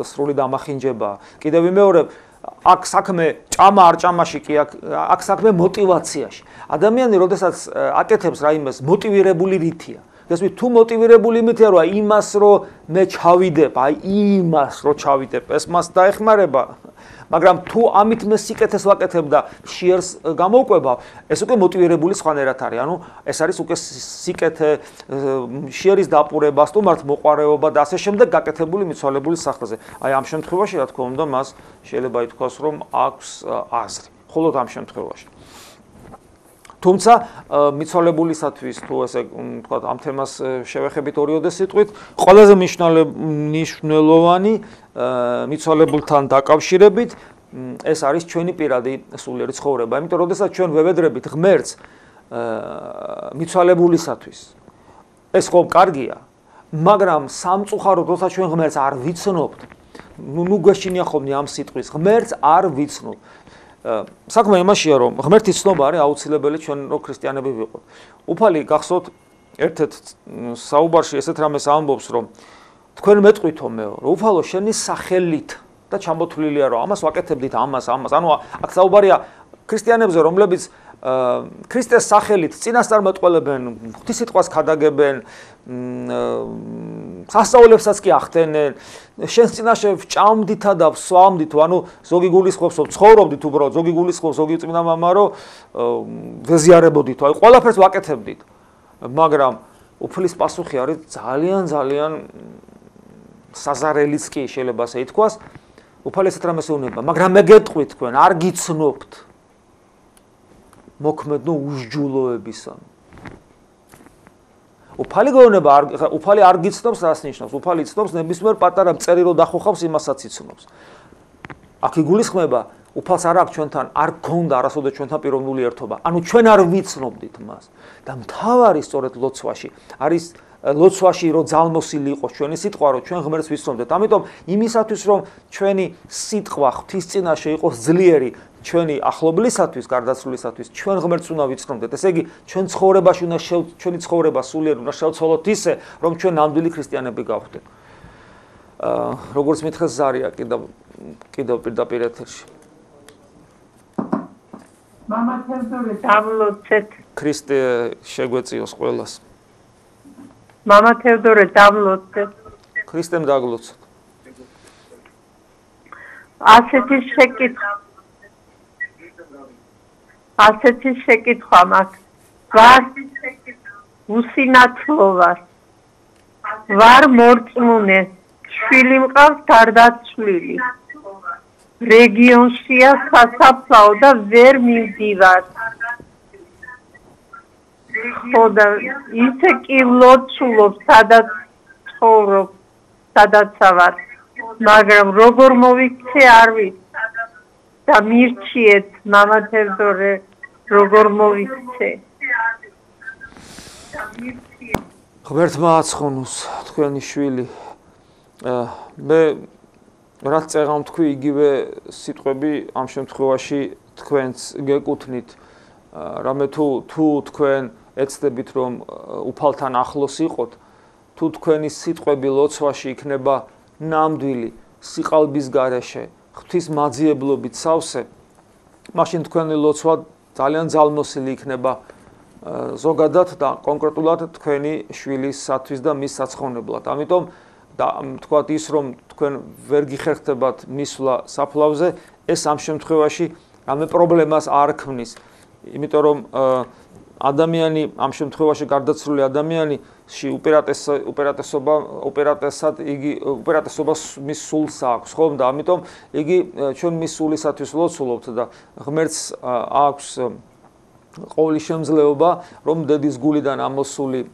სრული დამახინჯებაა. კიდევ ვიმეორებ, აქ საქმე ჭამა არ ჭამაში კი აქ საქმე мотиваციაში. ადამიანი როდესაც აკეთებს რაიმეს мотивირებული რითია. გასვით თუ мотивირებული იმითია რომ იმას რომ მე ჩავიდებ, აი იმას რომ ჩავიდებ, ეს მას დაეხმარება. მაგრამ თუ ამით მე სიკეთეს ვაკეთებ და შიერს გამოვკვებავ, ეს უკვე мотивირებული სხვანაირად არის. ანუ ეს არის უკვე სიკეთე, შიერის დაპურება, სტუმართ მოყვარეობა და ასე შემდეგ გაკეთებული მიცვალებულის სახელზე. აი ამ შემთხვევაში რა თქმა უნდა მას შეიძლება ითქვას რომ აქვს აზრი. მხოლოდ ამ შემთხვევაში. თუმცა მიცვალებულისათვის თუ ესე ვთქვათ ამ თემას შევეხებით ორიოდე სიტყვით, ყველაზე მნიშვნელოვანი მიცვალებულთან დაკავშირებით ეს არის ჩვენი პირადი სულიერი ცხოვრება. იმიტომ რომ როდესაც ჩვენ ვევედრებით ღმერთს მიცვალებულისათვის ეს ხომ კარგია, მაგრამ სამწუხაროდ როდესაც ჩვენ ღმერთს არ ვიცნობთ, ნუ გვეშინია ხოლმე ამ სიტყვის ღმერთს არ ვიცნობ. საქმე იმაშია რომ ღმერთის ცნობა არის აუცილებელი ჩვენ რო ქრისტიანები ვიყოთ. უფალი გახსოვთ ერთ-ერთ საუბარში ესეთ რამეს ამბობს რომ თქვენ მეტყვითო მეორე, უფალო შენი სახელით და ჩამოთვლილია რომ ამას ვაკეთებდით ამას. ანუ აქ საუბარია ქრისტიანებზე, რომლებიც ქრისტეს სახელით წინასწარმეტყველებენ, ღვთისმსიტყვას ქადაგებენ, სასწაულებსაც კი ახდენენ, შენს წინაშე ვჭამდითა და ვსვამდით, ანუ ზოგი გულისხმობს, რომ ცხოვრობდით უბრალოდ, ზოგი გულისხმობს, ზოგი წმინდა მამა, რომ ვეზიარებოდით, აი ყველაფერს ვაკეთებდით. მაგრამ უფლის პასუხი არის ძალიან საზარელიც კი შეიძლება ასე ითქვას. უფალი ესეთ რამეს ეუბნება, მაგრამ მე გეტყვით თქვენ, არ გიცნობთ მოქმედო უსჯულოებისა. უფალი გეუბნება, უფალი არ გიცნობს რას ნიშნავს. უფალი იცნობს ნებისმიერ პატარა მწერი რო დახოხავს, იმასაც იცნობს. აქ იგულისხმება, უფალს არ აქვს ჩვენთან, არ გქონდა არასოდეს ჩვენთან პიროვნული ერთობა. ანუ ჩვენ არ ვიცნობდით მას. და მთავარი სწორედ ლოცვაში არის ლოცვაში რო ძალმოსილი იყოს ჩვენი სიტყვა, რომ ჩვენ ღმერთს ვიცნობდეთ. ამიტომ იმისათვის რომ ჩვენი სიტყვა ღვთის წინაშე იყოს ძლიერი, ჩვენი ახლობლისათვის, გარდაცვლილისათვის, ჩვენ ღმერთს უნდა ვიცნობდეთ. ესე იგი, ჩვენ ცხოვრებაში უნდა ჩვენი ცხოვრება სულიერ უნდა შევცვალოთ ისე, რომ ჩვენ ნამდვილი ქრისტიანები გავხდეთ. როგორც მითხეს ზარია კიდევ პირდაპირ ეთერში. მამა თევდორე დავლოცეთ. ქრისტე შეგვეწიოს ყველას. მამა თევდორე დავლოცეთ. ქრისტემ დაგლოცოთ. ასეთი შეკითხვა მაქვს. ვარ უსინათლოვარ. ვარ მორწმუნე. შვილი მყავს გარდაცვლილი. რეგიონშია სასაფლაო და ვერ მივდივარ. ხოდა ისე კი ვლოცულობ, სადაც ცხოვრობ, სადაც ვარ. მაგრამ როგორ მოვიქცე არ ვიცი. და მირჩიეთ მამა თევდორე, როგორ მოვიქცე. ღმერთმა აცხონოს თქვენი შვილი. მე რაც წეღავ თქვი, იგივე სიტყვები ამ შემთხვევაში თქვენს გეკუთვნით. რამე თუ თქვენ ეცდებით რომ უფალთან ახლოს იყოთ, თუ თქვენი სიტყვები ლოცვაში იქნება ნამდვილი, სიყალბის გარეშე, ღვთის მაძიებლობით სავსე, მაშინ თქვენი ლოცვა ძალიან ძალმოსილი იქნება ზოგადად და კონკრეტულად თქვენი შვილისათვის და მის საცხოვნებლად. ამიტომ თქვათ ის რომ თქვენ ვერ გიხერხდებათ მისვლა საფლავზე, ეს ამ შემთხვევაში რამე პრობლემას არ ქმნის. იმიტომ რომ ადამიანი ამ შემთხვევაში გარდაცვლილი ადამიანში უპირატესობა მის სულს აქვს, ხომ? და ამიტომ იგი ჩვენ მის სულისათვის ლოცულობთ და ღმერთს აქვს ყოველი შემძლეობა, რომ დედის გულიდან ამოსული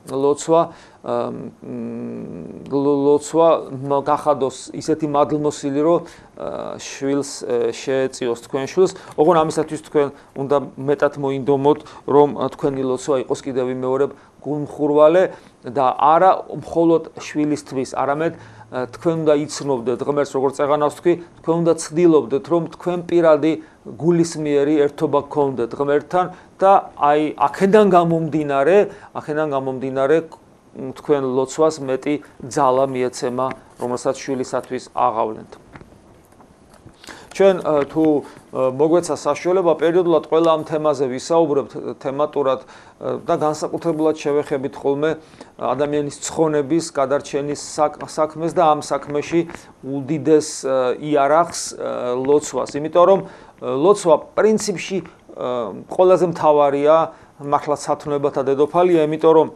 ლოცვა გახადოს ისეთი მადლმოსილი, რომ შვილს შეეწიოს თქვენ შვილს. ოღონ ამისათვის თქვენ უნდა მეტად მოინდომოთ, რომ თქვენი ლოცვა იყოს კიდევ ვიმეორებ გულმხურვალე და არა მხოლოდ შვილისთვის, არამედ თქვენ უნდა იცნობდეთ ღმერთს, როგორც წეღანავს თქვი, თქვენ უნდა ცდილობდეთ, რომ თქვენ პირადი გულისმიერი ერთობა გქონდეთ ღმერთთან და აი აქედან გამომდინარე თქვენ ლოცვას მეტი ძალა მიეცემა, რომელსაც შვილისათვის აღავლენთ. ჩვენ თუ მოგვეცა საშუალება, პერიოდულად ყველა ამ თემაზე ვისაუბრებთ თემატურად და განსაკუთრებულად შევეხებით ხოლმე ადამიანის ცხონების გადარჩენის საქმეს და ამ საქმეში უდიდეს იარაღს ლოცვას. იმიტომ რომ ლოცვა პრინციპში ყველაზე მთავარია, მართლა სათნოებათა დედოფალია, იმიტომ რომ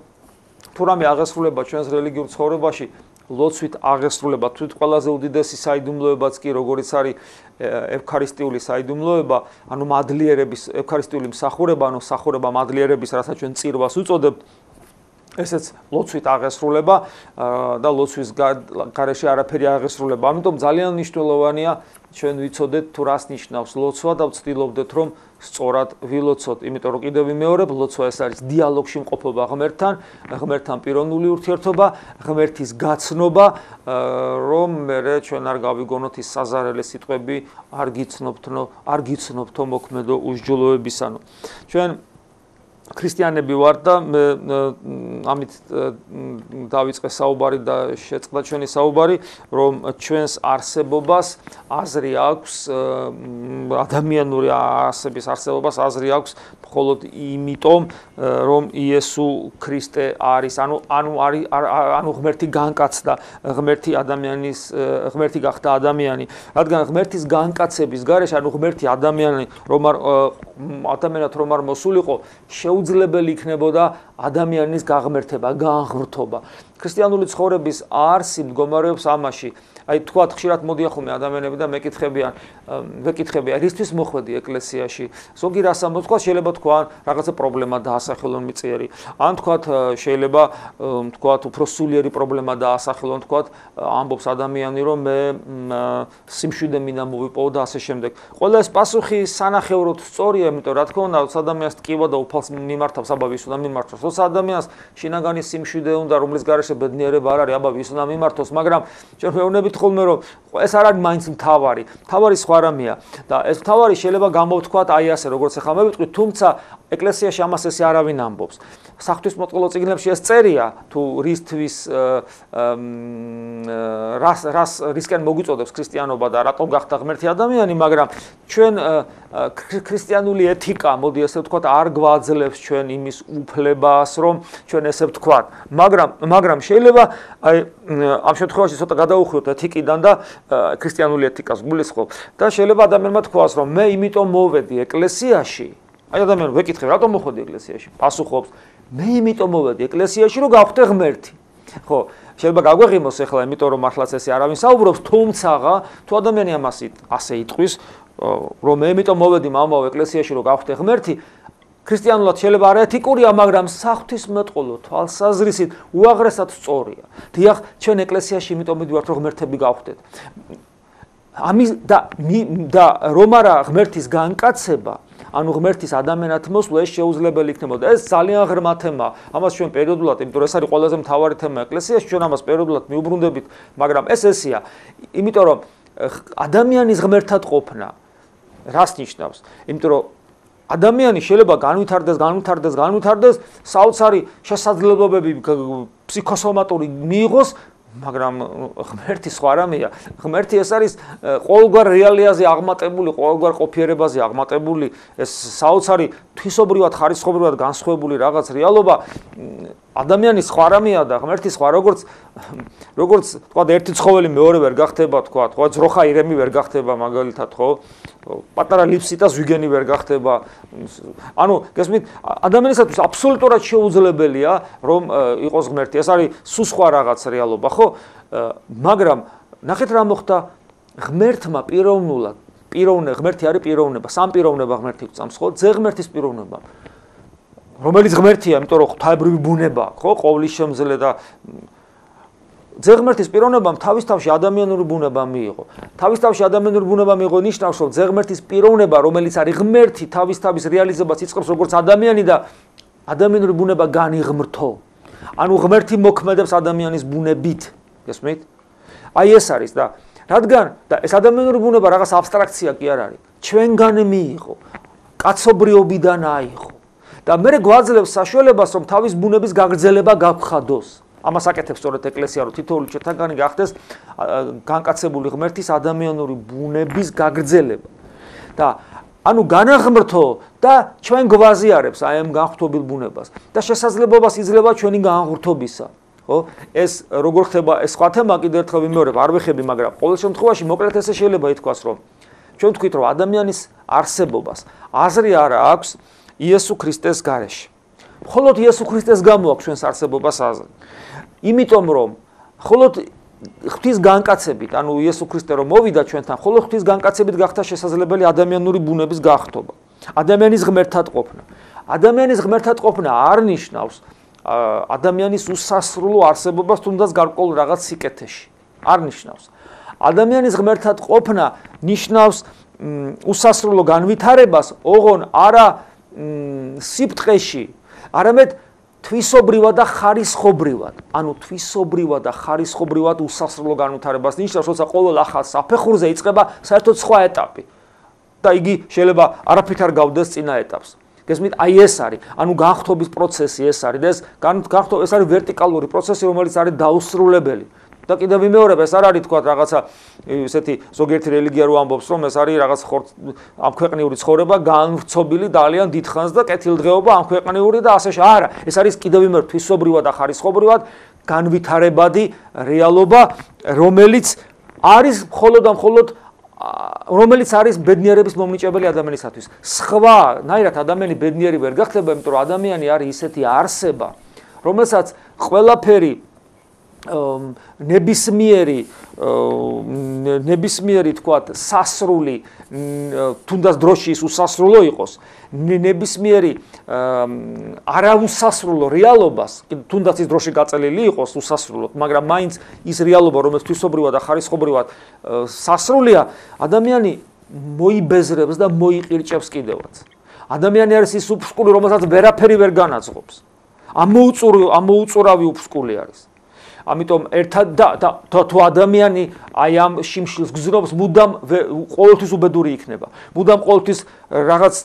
თუ რამე აღესრულება ჩვენს რელიგიურ ცხოვრებაში, ლოცვით აღესრულება თვით ყველაზე უდიდესი საიდუმლოებაც კი როგორიც არის ევქარისტიული საიდუმლოება, ანუ მადლიერების ევქარისტიული მსახურება, ანუ მსახურება მადლიერების, რასაც ჩვენ წირვას უწოდებთ, ესეც ლოცვით აღესრულება და ლოცვის გარეშე არაფერი აღესრულება. ამიტომ ძალიან მნიშვნელოვანია ჩვენ ვიცოდეთ თუ რას ნიშნავს ლოცვა და ვცდილობდეთ რომ სწორად ვილოცოთ, იმიტომ რომ კიდევ ვიმეორებ, ლოცვა ეს არის დიალოგში მყოფობა ღმერთთან პიროვნული ურთიერთობა, ღმერთის გაცნობა, რომ მე ჩვენ არ გავიგონოთ ის საზარელი სიტყვები, არ გიცნობთო მოქმედო უსჯულოებისანო. ჩვენ ქრისტიანები ვართ და ამით დავიწყე საუბარი და შეწყდა ჩვენი საუბარი, რომ ჩვენს არსებობას აზრი აქვს, ადამიანური არსების არსებობას აზრი აქვს მხოლოდ იმიტომ, რომ იესო ქრისტე არის, ანუ ღმერთი განკაცდა, ღმერთი გახდა ადამიანი, რადგან ღმერთის განკაცების გარეშე, ანუ ღმერთი ადამიანად რომ არ მოსულიყო, შეუძლებელი იქნებოდა ადამიანის გაღმერთება, განღვრთობა. ქრისტიანული ცხოვრების არსი მდგომარეობს ამაში. აი თქვათ ხშირად მოდიახომე ადამიანები და მეკითხებიან, რისთვის მოხვედი ეკლესიაში? ზოგი რას ამბობს, შეიძლება თქვა რაღაცა პრობლემა დაასახელონ მიწიერი. ან თქვათ შეიძლება თქვათ უფრო სულიერი პრობლემა დაასახელონ, თქვათ ამბობს ადამიანი, რომ მე სიმშვიდე მინდა მოვიპოვო და ასე შემდეგ. ყველა ეს პასუხი სანახევროდ სწორია, იმიტომ რა თქმა უნდა, ადამიანს ტკივა და უფალს მიმართავს, აბა ვის უნდა მიმართოს. როცა ადამიანს შინაგანი სიმშვიდე უნდა, რომლის გარეშე ბედნიერება არ არის, აბა ვის უნდა მიმართოს, მაგრამ ჩვენ ვეუბნებით ხოლმე, რომ ეს არ არის მაინც მთავარი. მთავარი სხვა რამეა და ეს მთავარი შეიძლება გამოვთქვათ აი ასე, როგორც ახლა მე ვიტყვი, თუმცა ეკლესიაში ამას ესე არავინ ამბობს. საღვთისმოწყალო წიგნებში ეს წერია, თუ რისთვის რისკენ მოგვიწოდებს ქრისტიანობა და რატომ გახდა ღმერთი ადამიანი, მაგრამ ჩვენ ქრისტიანული ეთიკა, მოდი ესე ვთქვათ, არ გვაძლევს ჩვენ იმის უფლებას, რომ ჩვენ ესე ვთქვათ. მაგრამ შეიძლება აი ამ შემთხვევაში ცოტა გადაუხვიოთ ეთიკიდან და ქრისტიანული ეთიკას გულისხმობ და შეიძლება ადამიანმა თქვას, რომ მე იმიტომ მოვედი ეკლესიაში. აი ადამიანი ვეკითხე, რატომ მოხვედი ეკლესიაში? პასუხობს, მე იმიტომ მოვედი ეკლესიაში, რომ გავხდე ღმერთი. ხო, შეიძლება გაგვეღიმოს ახლა, იმიტომ რომ მართლაც ესე არავინ საუბრობს, თუმცა თუ ადამიანი ამას ასე იტყვის, რომ მე იმიტომ მოვედი მამაო ეკლესიაში, რომ გავხდე ღმერთი, ქრისტიანულად შეიძლება არ ეთიკურია, მაგრამ საღვთისმეტყველო თვალსაზრისით უაღრესად სწორია. დიახ, ჩვენ ეკლესიაში იმიტომ მივიდივართ, რომ ღმერთები გავხდეთ. ამის და რომ არა ღმერთის განკაცება, ანუ ღმერთის ადამიანად მოსვლა, ეს შეუძლებელი იქნებოდა. ეს ძალიან ღრმა თემაა. ამას ჩვენ პერიოდულად, იმიტომ რომ ეს არის ყველაზე მთავარი თემა ეკლესიაში, ჩვენ ამას პერიოდულად მიუბრუნდებით, მაგრამ ეს ესეა. იმიტომ რომ ადამიანის ღმერთად ყოფნა რას ნიშნავს? იმიტომ რომ ადამიანი შეიძლება განვითარდეს, საოცარი შესაძლებლობები ფსიქოსომატური მიიღოს, მაგრამ ღმერთი სხვა რამეა. ღმერთი ეს არის ყოველგვარ რეალიაზე აღმატებული, ყოველგვარ ყოფიერებაზე აღმატებული, ეს საოცარი თვისობრივად, ხარისხობრივად განსხვავებული რაღაც რეალობა. ადამიანის სხვა რამეა და ღმერთი სხვა, როგორც თქვა ერთი ცხოველი მეორე ვერ გახდება, თქვა ძროხა ირემი ვერ გახდება მაგალითად, ხო? პატარა ლიფსიტას ვიგენი ვერ გახდება. ანუ გესმით, ადამიანისათვის აბსოლუტურად შეუძლებელია, რომ იყოს ღმერთი. ეს არის სულ სხვა რაღაც რეალობა, ხო? მაგრამ ნახეთ რა მოხდა ღმერთმა პიროვნულად. ღმერთი არის პიროვნება, სამპიროვნება ღმერთი გვწამს, ხო? ძეღმერთის პიროვნება. რომელიც ღმერთია, იმიტომ რომ ღვთაებრივი ბუნება, ხო, ყოვლის შემძლე და ძეღმერთის პიროვნებამ თავის თავში ადამიანური ბუნება მიიღო. თავის თავში ადამიანური ბუნება მიიღო ნიშნავს, რომ ძეღმერთის პიროვნება, რომელიც არის ღმერთი, თავის რეალიზებას იწყებს როგორც ადამიანი და ადამიანური ბუნება განიღმრთო. ანუ ღმერთი მოქმედებს ადამიანის ბუნებით, გესმით? აი ეს არის და რადგან და ეს ადამიანური ბუნება რაღაც აბსტრაქცია კი არ არის. ჩვენგან მიიღო, კაცობრიობიდან აიღო. და მე გვაძლევს საშუალებას, რომ თავის ბუნების გაგრძელება გავხადოს. ამას აკეთებს სწორედ ეკლესია, რომ თითოეული ჩვენთაგანი გახდეს განკაცებული ღმერთის ადამიანური ბუნების გაგრძელება. და ანუ განაღმრთო და ჩვენ გვაზიარებს აი ამ განღრთობილ ბუნებას და შესაძლებლობას იძლევა ჩვენი განღრთობისა. ხო? ეს როგორ ხდება, ეს სხვა თემა კიდევ ერთხელ ვიმეორებ, არ ვეხები, მაგრამ ყოველ შემთხვევაში მოკლედ ესე შეიძლება ითქვას, რომ ჩვენ ვთქვით, რომ ადამიანის არსებობას აზრი არ აქვს იესო ქრისტეს გარეშე. მხოლოდ იესო ქრისტეს გამო აქვს ჩვენს არსებობას აზრი. იმიტომ რომ მხოლოდ ღვთის განკაცებით, ანუ იესო ქრისტე რომ მოვიდა ჩვენთან, მხოლოდ ღვთის განკაცებით გახდა შესაძლებელი ადამიანური ბუნების გახდობა. ადამიანის ღმერთად ყოფნა. ადამიანის ღმერთად ყოფნა არ ნიშნავს ადამიანის უსასრულო არსებობას თუნდაც გარკვეულ რაღაც სიკეთეში. არ ნიშნავს. ადამიანის ღმერთად ყოფნა ნიშნავს უსასრულო განვითარებას, ოღონ არა სიფტყეში, არამედ თვისობრივად და ხარისხობრივად. ანუ თვისობრივად და ხარისხობრივად უსასრულო განვითარებას ნიშნავს, როცა ყოველ ახალ საფეხურზე იწყება საერთოდ სხვა ეტაპი. და იგი შეიძლება არაფრით არ გავდეს წინა ეტაპს. გესმით? აი ეს არის, ანუ განხთობის პროცესი ეს არის და ეს ეს არის ვერტიკალური პროცესი, რომელიც არის დაუსრულებელი. და კიდევ ვიმეორებ, ეს არ არის თქვა რაღაცა ესეთი ზოგიერთი რელიგია რო ამბობს, რომ ეს არის რაღაც ამ ქვეყნიური ცხოვრება განვრცობილი ძალიან დიდხანს და კეთილდღეობა ამ ქვეყნიური და ასე არა, ეს არის კიდევ ვიმეორებ თვისობრივად და ხარისხობრივად განვითარებადი რეალობა, რომელიც არის მხოლოდ და მხოლოდ რომელიც არის ბედნიერების მომნიჭებელი ადამიანისათვის. სხვანაირად ადამიანი ბედნიერი ვერ გახდება, იმიტომ რომ ადამიანი არის ისეთი არსება, რომელსაც ყველაფერი ნებისმიერი თქვათ სასრული თუნდაც დროში ის უსასრულო იყოს ნებისმიერი არავუსასრულო რეალობას თუნდაც ის დროში გაწელილი იყოს უსასრულოდ მაგრამ მაინც ის რეალობა რომელიც თვისობრივად და ხარისხობრივად სასრულია ადამიანი მოიბეზრებს და მოიყირჭევს კიდევაც ადამიანი არის ის უფსკული რომელსაც ვერაფერი ვერ განაძღობს ამოუწურავი უფსკული არის ამიტომ ერთად და თუ ადამიანი აი ამ შიმშილს გზნობს მუდამ ყოველთვის უბედური იქნება მუდამ ყოველთვის რაღაც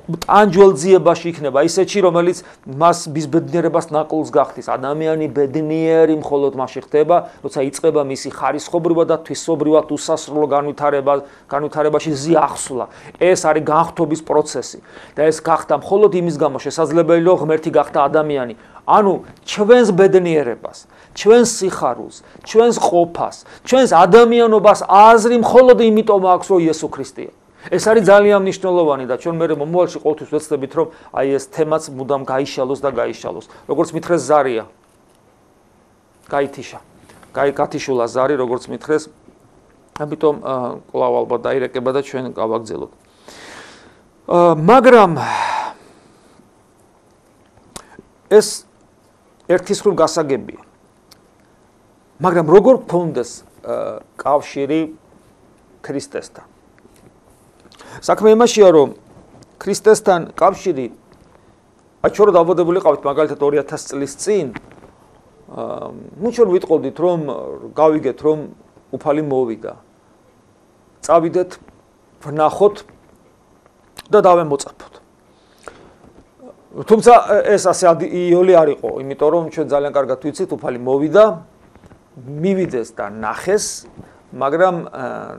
ტანჯველ ძიებაში იქნება ისეთში რომელიც მას ბიზბედნიერებას ნაკლს გახდის ადამიანი ბედნიერი მხოლოდ მაშინ ხდება როცა იწყება მისი ხარისხობრივად და თვისობრივად უსასრულო განვითარებაში ზიახსვლა ეს არის განხთობის პროცესი და ეს გახდა მხოლოდ იმის გამო შესაძლებელი რომ ღმერთი გახდა ადამიანი ანუ ჩვენს ბედნიერებას ჩვენს სიხარულს ჩვენს ყოფას ჩვენს ადამიანობას აზრი მხოლოდ იმიტომ აქვს რომ იესო ქრისტეა ეს არის ძალიან მნიშვნელოვანი და ჩვენ მე მომავალში ყოველთვის ვეცდებით რომ აი ეს თემაც მუდამ გაიშალოს და გაიშალოს როგორც მითხრეს ზარია გაითიშა გათიშულა ზარი როგორც მითხრეს ამიტომ კვლავ ალბათ დაირეკება და ჩვენ გავაგზელოთ მაგრამ ეს ერთის ხრივ გასაგებია მაგრამ როგორ გქონდეს კავშირი ქრისტესთან საქმე იმაშია რომ ქრისტესთან კავშირი აი ჩვენ დავაბადებულიყავით მაგალითად 2000 წლის წინ ნუ ჩვენ ვიტყოდით რომ გავიგეთ რომ უფალი მოვიდა წავიდეთ ვნახოთ და დავემოწაფოთ თუმცა ეს ასე იოლი არ იყო იმიტომ რომ ჩვენ ძალიან კარგად ვიცით უფალი მოვიდა მივიდეს და ნახეს მაგრამ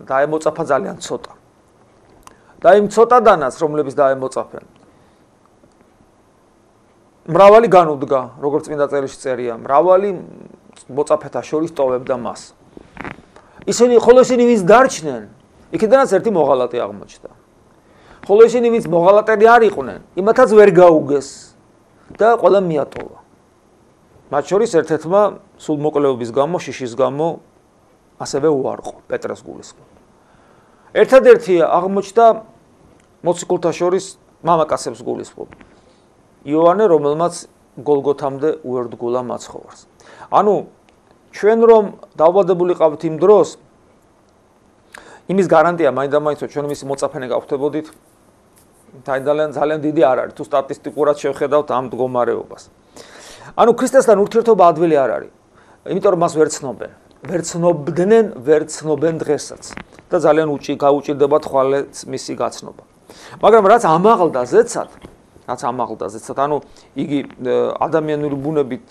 დაემოწაფა ძალიან ცოტა და იმ ცოტადანაც რომლებიც დაემოწაფენ მრავალი განუდგა როგორც წმინდა წერილში წერია მრავალი მოწაფეთა შორის ტოვებდა მას ხოლო ისინი ვინც დარჩნენ იქიდანაც ერთი მოღალატე აღმოჩნდა ხოლო ისინი ვინც მოღალატები არ იყვნენ იმათაც ვერ გაუგეს და ყველა მიატოვა მათ შორის ერთ-ერთმა სულმოკლეობის გამო შიშის გამო ასევე უარყო პეტრეს გულისხმობ ერთადერთი აღმოჩნდა მოციქულთა შორის მამაკაცებს გულისხმობ იოანე რომელმაც გოლგოთამდე უერთგულა მაცხოვარს ანუ ჩვენ რომ დავაბადებულიყავთ იმ დროს იმის გარანტია მაინდა-მაინც ჩვენ მისი მოწაფენი გავხდებოდით ძალიან დიდი არ არის თუ სტატისტიკურად შევხედავთ ამ მდგომარეობას ანუ ქრისტესთან ურთიერთობა ადვილი არ არის იმიტომ რომ მას ვერ ცნობენ ვერ ცნობენ დღესაც და ძალიან გაუჭირდება თვალეც მისი გაცნობა მაგრამ რაც ამაღლდა ზეცად ანუ იგი ადამიანური ბუნებით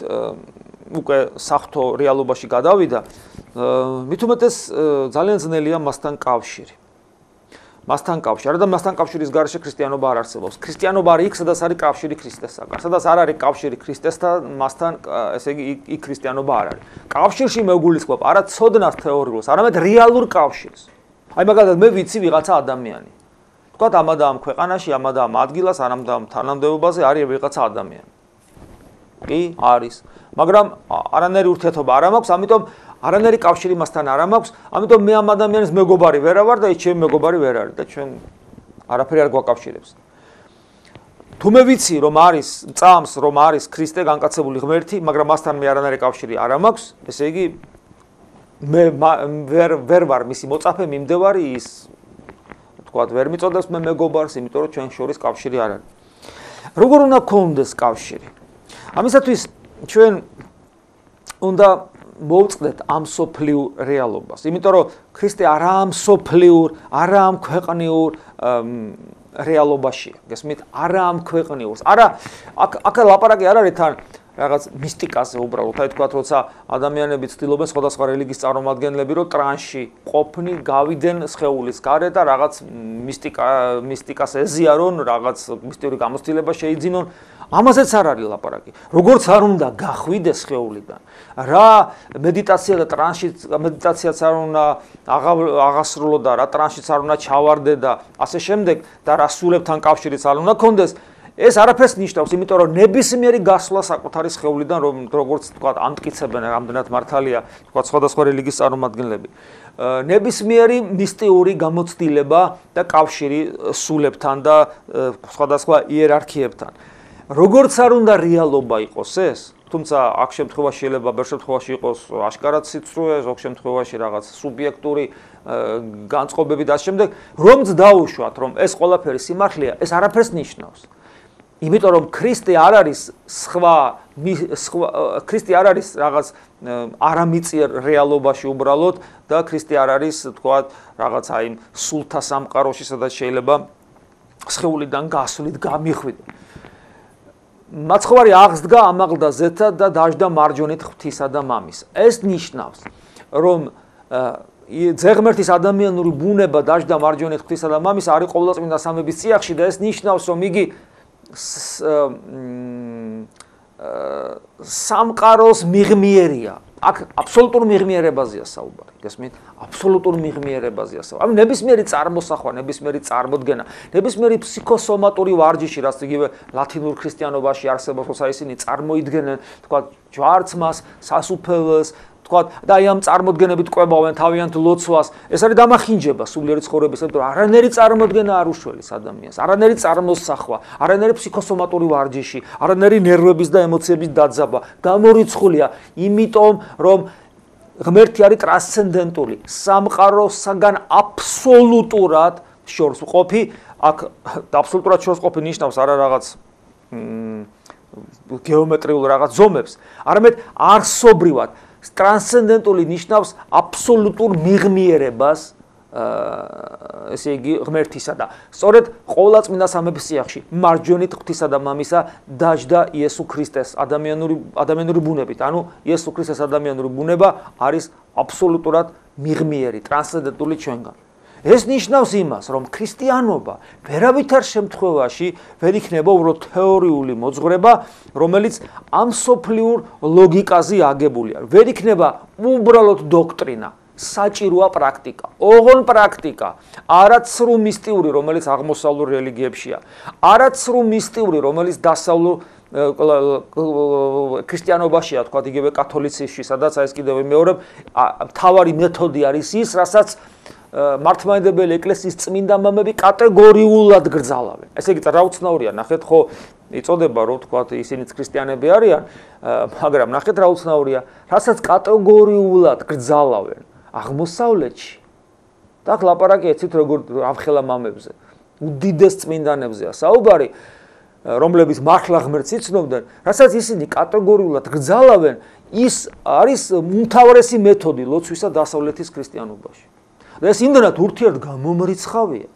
უკვე საფრთხო რეალობაში გადავიდა მით უმეტეს ძალიან ძნელია მასთან კავშირი არა და მასთან კავშირის გარეშე ქრისტიანობა არ არსებობს ქრისტიანობა არის იქ სადაც არის კავშირი ქრისტესთან სადაც არ არის კავშირი ქრისტესთან მასთან ესე იგი იქ ქრისტიანობა არ არის კავშირში მეგულისხმობ არა ცოდნას თეორიულს არამედ რეალურ კავშირს აი მაგალითად მე ვიცი ვიღაცა ადამიანი თქვათ ამა და ამ ქვეყანაში ამა და ამ ადგილას ამა და ამ თანამდებობაზე არის ვიღაცა ადამიანი კი არის მაგრამ არანაირი ურთიერთობა არ მაქვს ამიტომ არანაირი კავშირი მასთან არ მაქვს ამიტომ მე ამ ადამიანის მეგობარი ვერა ვარ და ის ჩემი მეგობარი ვერ არის და ჩვენ არაფერი არ გვაკავშირებს თუ მე ვიცი რომ არის წამს რომ არის ქრისტე განკაცებული ღმერთი მაგრამ მასთან მე არანაირი კავშირი არ მაქვს ესე იგი მე ვერ ვარ მისი მოწაფე მიმდევარი ის თქვათ ვერ მიწოდებს მე მეგობარს იმიტომ რომ ჩვენ შორის კავშირი არ არის როგორ უნდა გქონდეს კავშირი ამისათვის ჩვენ უნდა მოვწყდეთ ამ სოფლიურ რეალობას იმიტომ რომ ქრისტე არა ამ სოფლიურ არა ამ ქვეყნიურ რეალობაშია. გესმით? არა ამ ქვეყნიურს. არა აქ ლაპარაკი არ არის თან რაღაც მისტიკაზე უბრალოდ. აი თქვა, როცა ადამიანები ცდილობენ სხვადასხვა რელიგიის წარმომადგენლები რომ ტრანსში ყოფნი, გავიდნენ სხეულის გარეთ და რაღაც მისტიკას ეზიარონ, რაღაც მისტიური გამოცდილება შეიძინონ. ამაზეც არ არის ლაპარაკი. როგორც არ უნდა გახვიდეს სხეულიდან. რა მედიტაცია და მედიტაციაც არ უნდა აღასრულო და რა ტრანსშიც არ უნდა ჩავარდე და ასე შემდეგ და რა სულებთან კავშირიც არ უნდა კონდეს. ეს არაფერს ნიშნავს, იმიტომ რომ ნებისმიერი გასვლა საკუთარი სხეულიდან, როგორც თქვა, ამტკიცებენ რამდენად მართალია, თქვა სხვადასხვა რელიგიის წარმომადგენლები. ნებისმიერი მისტიური გამოცდილება და კავშირი სულებთან და სხვადასხვა იერარქიებთან. როგორც არ უნდა რეალობა იყოს ეს, თუმცა აქ შემთხვევაში შეიძლება ბევრ შემთხვევაში იყოს აშკარად სიცრუე, ზოგ შემთხვევაში რაღაც სუბიექტური განწყობები და ამ შემდეგ, რომც დაუშვათ, რომ ეს ყველაფერი სიმართლეა, ეს არაფერს ნიშნავს. იმიტომ რომ ქრისტე არ არის ქრისტე არ არის რაღაც არამიწიერ რეალობაში უბრალოდ და ქრისტე არ არის თქვა რაღაც აი სულთა სამყაროში სადაც შეიძლება სხეულიდან გასვლით გამიხვიდე. მაცხოვარი აღსდგა ამაღლდა ზეთა და დაждდა მარჯვენით ღვთისა და მამის. ეს ნიშნავს რომ ზეღმერთის ადამიანური ბუნება დაждდა მარჯვენით ღვთისა და მამის არის ყოვლადწმინდა სამების წიაღში და ეს ნიშნავს რომ იგი სამყაროს მიღმიერია. აქ აბსოლუტურ მიღმიერებაზეა საუბარი. გესმით? აბსოლუტურ მიღმიერებაზეა საუბარი. ანუ ნებისმიერი წარმოსახვა, ნებისმიერი წარმოდგენა, ნებისმიერი ფსიქოსომატური ვარჯიში, რაც იგივე ლათინურ ქრისტიანობაში არსებობს, როცა ისინი წარმოიდგენენ, თქვა, ჯვარცმას, სასუფეველს, თქვა და აი ამ წარმოდგენებით ყვებავენ თავიანთ ლოცვას. ეს არის დამახინჯება სულიერი ცხოვრების, იმიტომ რომ არანაირი წარმოდგენა არ უშველის ადამიანს, არანაირი წარმოსახვა, არანაირი ფსიქოსომატური ვარჯიში, არანაირი ნერვების და ემოციების დაძაბვა. გამორიცხულია, იმიტომ რომ ღმერთი არის ტრანსცენდენტული, სამყაროსაგან აბსოლუტურად შორსმყოფი, აქ აბსოლუტურად შორსმყოფი ნიშნავს არა რაღაც გეომეტრიულ რაღაც ზომებს, არამედ არსობრივად ტრანსცენდენტული ნიშნავს აბსოლუტურ მიღმიერებას, ესე იგი ღმერთისა და სწორედ ყოვლადწმინდა სამების წიაღში მარჯვენით ღვთისა და მამისა დაждდა იესო ქრისტეს ადამიანური ბუნებით. ანუ იესო ქრისტეს ადამიანური ბუნება არის აბსოლუტურად მიღმიერი, ტრანსცენდენტული ჩვენგან. ეს ნიშნავს იმას, რომ ქრისტიანობა ვერავითარ შემთხვევაში ვერ იქნება უბრალოდ თეორიული მოძღვრება, რომელიც ამ სოფლიურ ლოგიკაზე აგებულია. ვერ იქნება უბრალოდ დოქტრინა, საჭიროა პრაქტიკა, ოღონ პრაქტიკა, არაცრუ მისტიური, რომელიც აღმოსავლურ რელიგიებშია, არაცრუ მისტიური, რომელიც დასავლურ ქრისტიანობაშია, თქვა იგივე კათოლიციზმში, სადაც ეს კიდევ მეორე მთავარი მეთოდი არის ის, რასაც მართლმადიდებელი ეკლესიის წმინდა მამები კატეგორიულად გრძალავენ. ესე იგი, რა უცნაურია, ნახეთ ხო იწოდება რომ თქვა ისინიც ქრისტიანები არიან, მაგრამ ნახეთ რა უცნაურია, რასაც კატეგორიულად გრძალავენ აღმოსავლეთში. და აქ ლაპარაკი ეცით როგორ ამხელა მამებზე, უდიდეს წმინდანებზეა საუბარი, რომლებიც მართლა ღმერთს იცნობდნენ, რასაც ისინი კატეგორიულად გრძალავენ, ის არის უმთავრესი მეთოდი ლოცვისა დასავლეთის ქრისტიანობაში. და ეს იმდენად ურთიერთ გამომრიცხავია,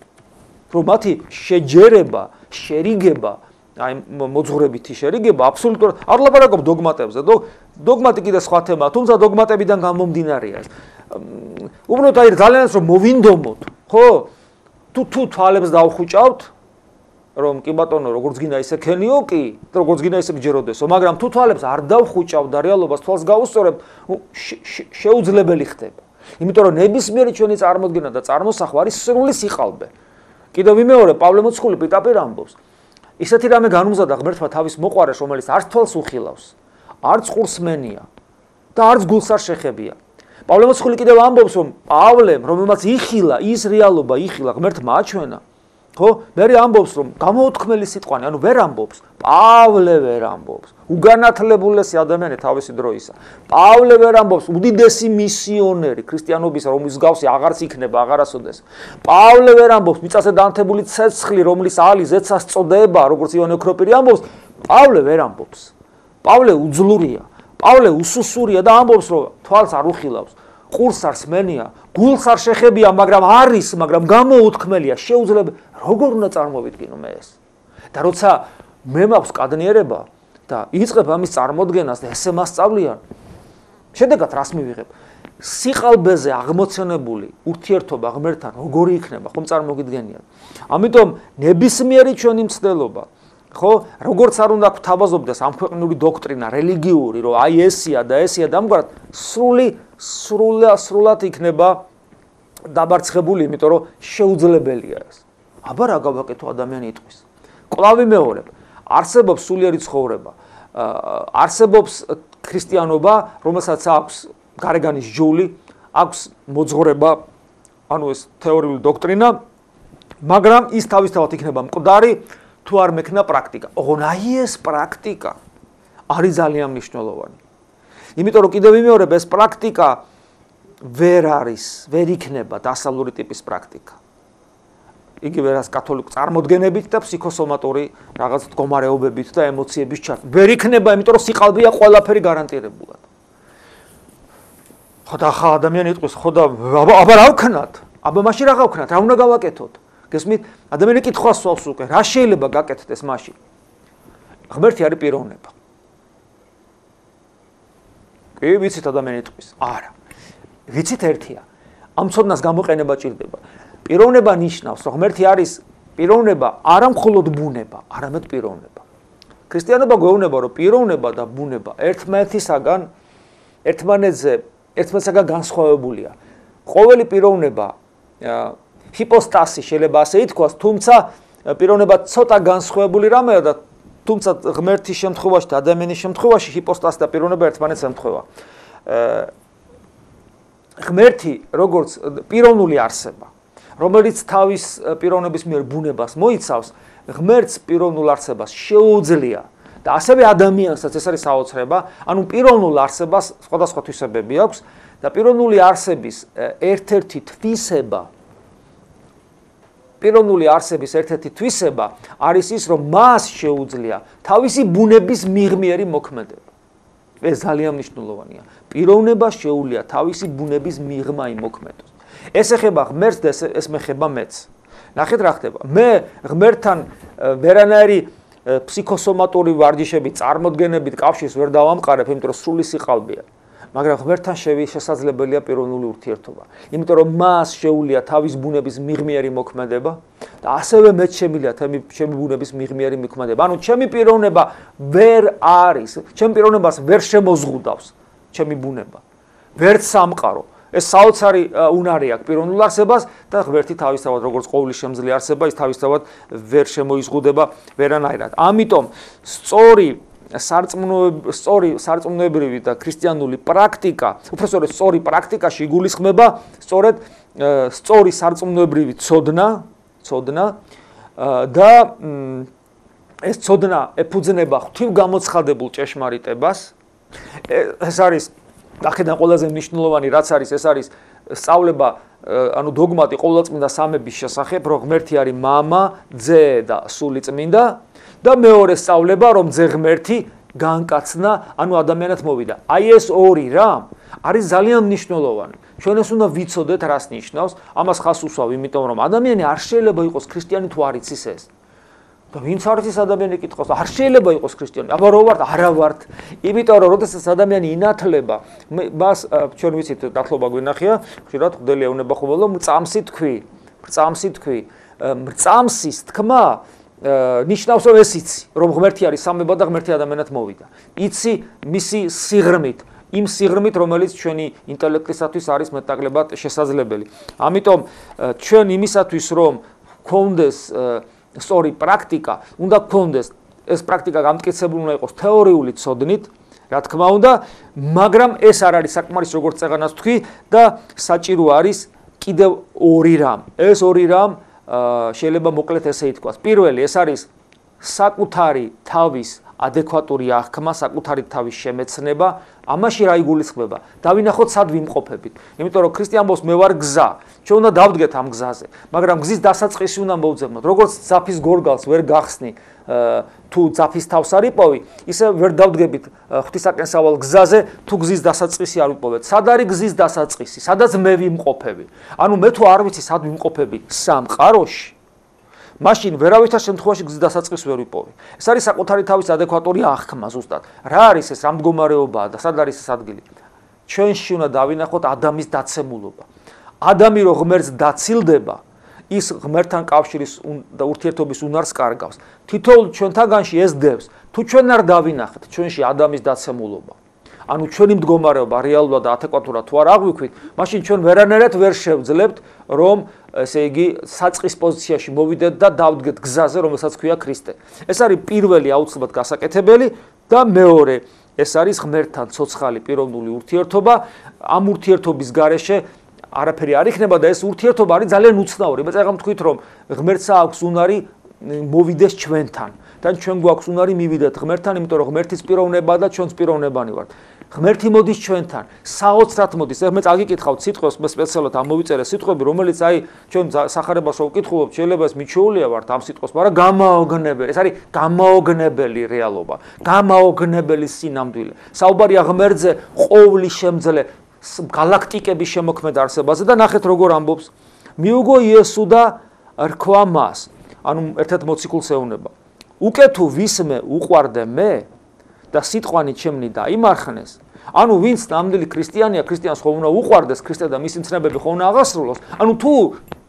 რომ მათი შეჯერება, შერიგება, აი მოძღვრებითი შერიგება აბსოლუტურად არ ლაპარაკობ დოგმატებზე. დოგმატი კიდე სხვა თემაა, თუმცა დოგმატებიდან გამომდინარეა ეს. უბრალოდ აი ძალიან რომ მოვინდომოთ, ხო? თუ თვალებს დავხუჭავთ, რომ კი ბატონო, როგორც გინდა ისე ქენიო კი, როგორც გინდა ისე გჯეროდესო, მაგრამ თუ თვალებს არ დავხუჭავ და რეალობას თვალს გავუსწორებ, შეუძლებელი ხდება. იმიტომ რომ ნებისმიერი ჩვენი წარმოდგენა და წარმოსახვა არის სრული სიყალბე. კიდევ ვიმეორებ, პავლე მოციქული პირდაპირ ამბობს. ისეთი რამე განუზადა ღმერთმა თავის მოყვარეს, რომელიც არც თვალს უხილავს, არც ყურს მენია და არც გულს არ შეხებია. პავლე მოციქული კიდევ ამბობს, რომ პავლემ, რომელმაც იხილა, ის რეალობა იხილა ღმერთმა აჩვენა, ხო? მე ამბობს, რომ გამოუთქმელი სიტყვანი, ანუ ვერ ამბობს, პავლე ვერ ამბობს. უგანათლებულესი ადამიანი თავისი დროისა. პავლე ვერ ამბობს, უდიდესი მისიონერი ქრისტიანობის, რომლის მსგავსი აღარც იქნება აღარასოდეს. პავლე ვერ ამბობს, მიწაზე დაანთებული ცეცხლი, რომლის ალი ზეცას წოდება, როგორც ივანე ოქროპირი ამბობს, პავლე ვერ ამბობს. პავლე უძლურია, პავლე უსუსურია და ამბობს, რომ თვალს არ უხილავს. ყურს არ სმენია, გულს არ შეხებია, მაგრამ გამოუთქმელია, შეუძლებელი, როგორ უნდა წარმოვიდგინო მე ეს? და როცა მე მაქვს კადნიერება და იწყებ ამის წარმოდგენას და ესე მასწავლიან, შედეგად რას მივიღებ? სიყალბეზე აღმოცენებული ურთიერთობა ღმერთთან როგორი იქნება, ხომ წარმოგიდგენიათ? ამიტომ ნებისმიერი ჩვენი მცდელობა, ხო, როგორც არ უნდა გვთავაზობდეს ამ ქვეყნიური დოქტრინა რელიგიური, რომ აი ესია და ესია და ამგვარად სრულად იქნება დაბარცხებული, იმიტომ რომ შეუძლებელია ეს. აბა რა გავაკეთო ადამიანი იტყვის. კვლავ ვიმეორებ, არსებობს სულიერი ცხოვრება, არსებობს ქრისტიანობა, რომელსაც აქვს გარეგანის ჯული, აქვს მოძღვრება, ანუ ეს თეორიული დოქტრინა, მაგრამ ის თავისთავად იქნება მკვდარი, თუ არ მექნა პრაქტიკა. ოღონდ აი ეს პრაქტიკა არის ძალიან მნიშვნელოვანი. იმიტომ რომ კიდევ ვიმეორებ, ეს პრაქტიკა ვერ იქნება დასავლური ტიპის პრაქტიკა. იგივე რაც კათოლიკ წარმოდგენებით და ფსიქოსომატური რაღაც მდგომარეობებით და ემოციების ჩართვა. ვერ იქნება, იმიტომ რომ სიყალბეა ყველაფერი გარანტირებულად. ხო და ხა ადამიანი იტყვის, ხო და აბა რა ვქნათ? აბა მაშინ რა გავქნათ? რა უნდა გავაკეთოთ? გესმით? ადამიანი კითხვას სვავს უკვე, რა შეიძლება გაკეთდეს მაშინ? ღმერთი არის პიროვნება. კი, ვიცით ადამიანი იტყვის. არა. ვიცით ერთია. ამ ცოდნას გამოყენება ჭირდება. პიროვნება ნიშნავს, რომ ღმერთი არის პიროვნება, არა მხოლოდ ბუნება, არამედ პიროვნება. ქრისტიანობა გვეუბნება, რომ პიროვნება და ბუნება ერთმანეთისაგან განსხვავებულია. ყოველი პიროვნება ჰიპოსტასი შეიძლება ასე ითქვას, თუმცა პიროვნება ცოტა განსხვავებული რამეა და თუმცა ღმერთის შემთხვევაში და ადამიანის შემთხვევაში ჰიპოსტასი და პიროვნება ერთმანეთს ემთხვევა. ღმერთი როგორც პიროვნული არსება, რომელიც თავის პიროვნების მიერ ბუნებას მოიცავს, ღმერთს პიროვნულ არსებას შეუძლია და ასევე ადამიანსაც ეს არის საოცრება, ანუ პიროვნულ არსებას სხვადასხვა თვისებები აქვს და პიროვნული არსების ერთ-ერთი თვისება არის ის, რომ მას შეუძლია თავისი ბუნების მიღმიერი მოქმედება. ეს ძალიან მნიშვნელოვანია. პიროვნება შეუძლია თავისი ბუნების მიღმა იმოქმედოს. ეს ეხება ღმერთს და ეს მეხება მეც. ნახეთ რა ხდება. მე ღმერთთან ვერანაირი ფსიქოსომატური ვარჯიშებით, წარმოდგენებით კავშირს ვერ დავამყარებ, იმიტომ რომ სრული სიყალბეა. მაგრამ ღმერთთან შესაძლებელია პიროვნული ურთიერთობა. იმიტომ რომ მას შეუძლია თავის ბუნების მიღმიერი მოქმედება და ასევე მეც შემიძლია ჩემი ბუნების მიღმიერი მოქმედება. ანუ ჩემი პიროვნება ვერ არის, ჩემი პიროვნებას ვერ შემოზღუდავს ჩემი ბუნება. ვერც სამყარო. ეს საოცარი უნარი აქვს პიროვნულ არსებას და ღმერთი თავისთავად როგორც ყოველი შემძლე არსება, ის თავისთავად ვერ შემოიზღუდება ვერანაირად. ამიტომ სწორი სარწმუნოებრივი და ქრისტიანული პრაქტიკა, უბრალოდ სწორი პრაქტიკაში იგულისხმება სწორედ სწორი სარწმუნოებრივი ცოდნა და ეს ცოდნა ეფუძნება ღვთივგამოცხადებულ ჭეშმარიტებას. ეს არის აქედან ყველაზე მნიშვნელოვანი რაც არის, ეს არის სწავლება, ანუ დოგმატი ყოვლადწმინდა სამების შესახებ, რომ ღმერთი არის მამა, ძე და სული წმინდა. და მეორე სწავლება, რომ ძე ღმერთი განკაცნა, ანუ ადამიანად მოვიდა. აი ეს ორი რამ არის ძალიან მნიშვნელოვანი. ჩვენ ეს უნდა ვიცოდეთ, რას ნიშნავს. ამას ხას უსვავ, იმიტომ რომ ადამიანი არ შეიძლება იყოს ქრისტიანი თუ არ იცის ეს. და ვინც არ იცის ადამიანი კითხავს, არ შეიძლება იყოს ქრისტიანი. აბა რო ვართ, არა ვართ. იმიტომ რომ როდესაც ადამიანი ინათლება, მას ჩვენ ვიცით, დათლობა გვინახია, ხშირად ხდელი ეუბნება ხოლმე, მრწამსი თქვი. მრწამსის თქმა ნიშნავს, რომ ეს იცი, რომ ღმერთი არის სამება და ღმერთი ადამიანად მოვიდა. იცი მისი სიღრმით, იმ სიღრმით, რომელიც ჩვენი ინტელექტისათვის არის მეტნაკლებად შესაძლებელი. ამიტომ ჩვენ იმისათვის, რომ გქონდეს სწორი პრაქტიკა, უნდა გქონდეს ეს პრაქტიკა გამტკიცებული უნდა იყოს თეორიული ცოდნით, რა თქმა უნდა, მაგრამ ეს არ არის საკმარის როგორც წეღანას თქვი და საჭირო არის კიდევ ორი რამ. ეს ორი რამ შეიძლება მოკლედ ესე ითქვას. პირველი, ეს არის საკუთარი თავის ადეკვატური აღქმა, საკუთარი თავის შემეცნება, ამაში რა იგულისხმება? დავინახოთ სად ვიმყოფებით. იმიტომ რომ ქრისტიან ბოლოს მე ვარ გზა. ჩვენ უნდა დავდგეთ ამ გზაზე, მაგრამ გზის დასაწყისი უნდა მოვძებნოთ. როგორც ძაფის გორგალს ვერ გახსნი თუ ძაფის თავს არ იპოვი, ისე ვერ დავდგებით ღვთისაკენსავალ გზაზე თუ გზის დასაწყისი არ ვიპოვეთ. სად არის გზის დასაწყისი? სადაც მე ვიმყოფები. ანუ მე თუ არ ვიცი სად ვიმყოფები სამყაროში, მაშინ ვერავითარ შემთხვევაში გზის დასაწყისს ვერ ვიპოვი. ეს არის საკუთარი თავის ადეკვატური აღქმა ზუსტად. რა არის ეს, რა მდგომარეობაა და სად არის ეს ადგილი? ჩვენში უნდა დავინახოთ ადამიანის დაცემულობა. ადამი რო ღმერთს დაცილდება, ის ღმერთთან კავშირის და ურთიერთობის უნარს კარგავს. თითოეულ ჩვენთაგანში ეს დევს, თუ ჩვენ არ დავინახეთ ჩვენში ადამიანის დაცემულობა. ანუ ჩვენი მდგომარეობა რეალურად და ადეკვატურად თუ არ აღვიქვით, მაშინ ჩვენ ვერანაირად ვერ შევძლებთ, რომ ესე იგი საწყის პოზიციაში მოვიდეთ და დავდგეთ გზაზე, რომელსაც ქვია ქრისტე. ეს არის პირველი აუცილებლად გასაკეთებელი და მეორე, ეს არის ღმერთთან ცოცხალი პიროვნული ურთიერთობა. ამ ურთიერთობის გარეშე არაფერი არ იქნება და ეს ურთიერთობა არის ძალიან უცნაური. მე წეგამ თქვით, რომ ღმერთს აქვს უნარი მოვიდეს ჩვენთან და ჩვენ გვაქვს უნარი მივიდეთ ღმერთთან, იმიტომ რომ ღმერთის პიროვნება და ჩვენს პიროვნებანი ვართ. ღმერთი მოდის ჩვენთან, საოცრად მოდის. მე წაგიკითხავთ სიტყვებს, მე სპეციალურად ამოვიწერე სიტყვები, რომელიც აი ჩვენ სახარებას რო ვკითხულობთ, შეიძლება ეს მიჩვეულია ვართ ამ სიტყვას, მაგრამ გამაოგნებელი. ეს არის გამაოგნებელი რეალობა, გამაოგნებელი სინამდვილე. საუბარია ღმერთზე, ყოვლის შემძლე galaktikების შემოქმედ არსებაზე და ნახეთ როგორ ამბობს. მიუგო იესო და რქვა მას. ანუ ერთ-ერთ მოციქულს ეუბნება. უკე თუ ვისმე უყვარდე მე და სიტყვანი ჩემნი დაიმარხნეს. ანუ ვინც ნამდვილი ქრისტიანია, ქრისტიანს ხომ უნდა უყვარდეს ქრისტე და მისი მცნებები ხომ უნდა აღასრულოს. ანუ თუ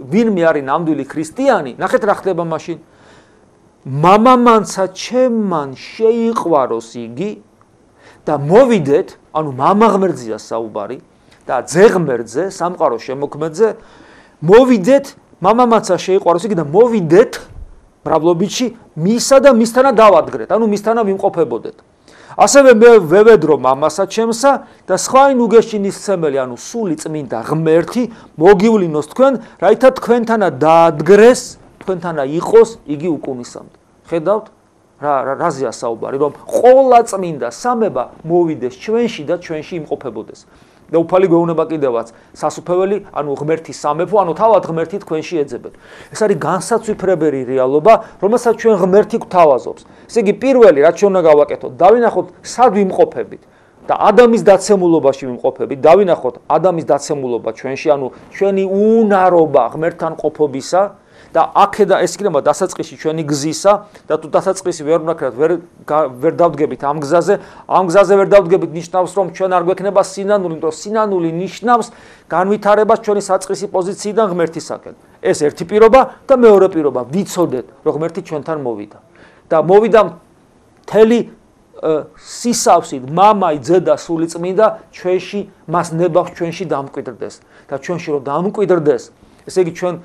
ვინმე არის ნამდვილი ქრისტიანი, ნახეთ რა ხდება მაშინ. მამამანცა ჩემმან შეიყვაროს იგი და მოვიდეთ, ანუ მამა ღმერთზეა საუბარი და ძე ღმერთზე, სამყაროს შემოქმედზე, მოვიდეთ, მამამაცა შეიყვაროს იგი და მოვიდეთ მრავლობითში მისა და მისთანა დავადგრეთ, ანუ მისთანა ვიმყოფებოდეთ. ასევე მე ვევედრო მამასა ჩემსა და სხვაინ უგეშინისცემელი, ანუ სული წმინდა ღმერთი მოგივლინოს თქვენ, რაითა თქვენთანა დაადგრეს, თქვენთანა იყოს იგი უკუნისამდე. ხედავთ? რაზეა საუბარი, რომ ყოლა წმინდა სამება მოვიდეს ჩვენში და ჩვენში იმყოფებოდეს. და უფალი გვეუბნება კიდევაც, სასუფეველი, ანუ ღმერთის სამეფო, ანუ თავად ღმერთი თქვენში ეძებეთ. ეს არის განსაცვიფრებელი რეალობა, რომელსაც ჩვენ ღმერთი გვთავაზობს. ესე იგი, პირველი, რაც ჩვენ უნდა გავაკეთოთ, დავინახოთ, სად ვიმყოფებით და ადამიანის დაცემულობაში ვიმყოფებით, დავინახოთ ადამიანის დაცემულობა ჩვენში, ანუ ჩვენი უნარობა ღმერთთან ყოფობისა და აქედა ეს იქნება დასაწყისი ჩვენი გზისა და თუ დასაწყისი ვერ ვნაქრათ, ვერ დავდგებით ამ გზაზე ვერ დავდგებით ნიშნავს, რომ ჩვენ არ გვექნება სინანული, იმიტომ რომ სინანული ნიშნავს განვითარებას ჩვენი საწყისი პოზიციიდან ღმერთისაკენ. ეს ერთი პირობა და მეორე პირობა, ვიცოდეთ, რომ ღმერთი ჩვენთან მოვიდა. და მოვიდა მთელი სისავსით, მამაი, ძე და სული წმინდა ჩვენში, მას ნება ჩვენში დამკვიდრდეს. და ჩვენში რომ დამკვიდრდეს, ესე იგი ჩვენ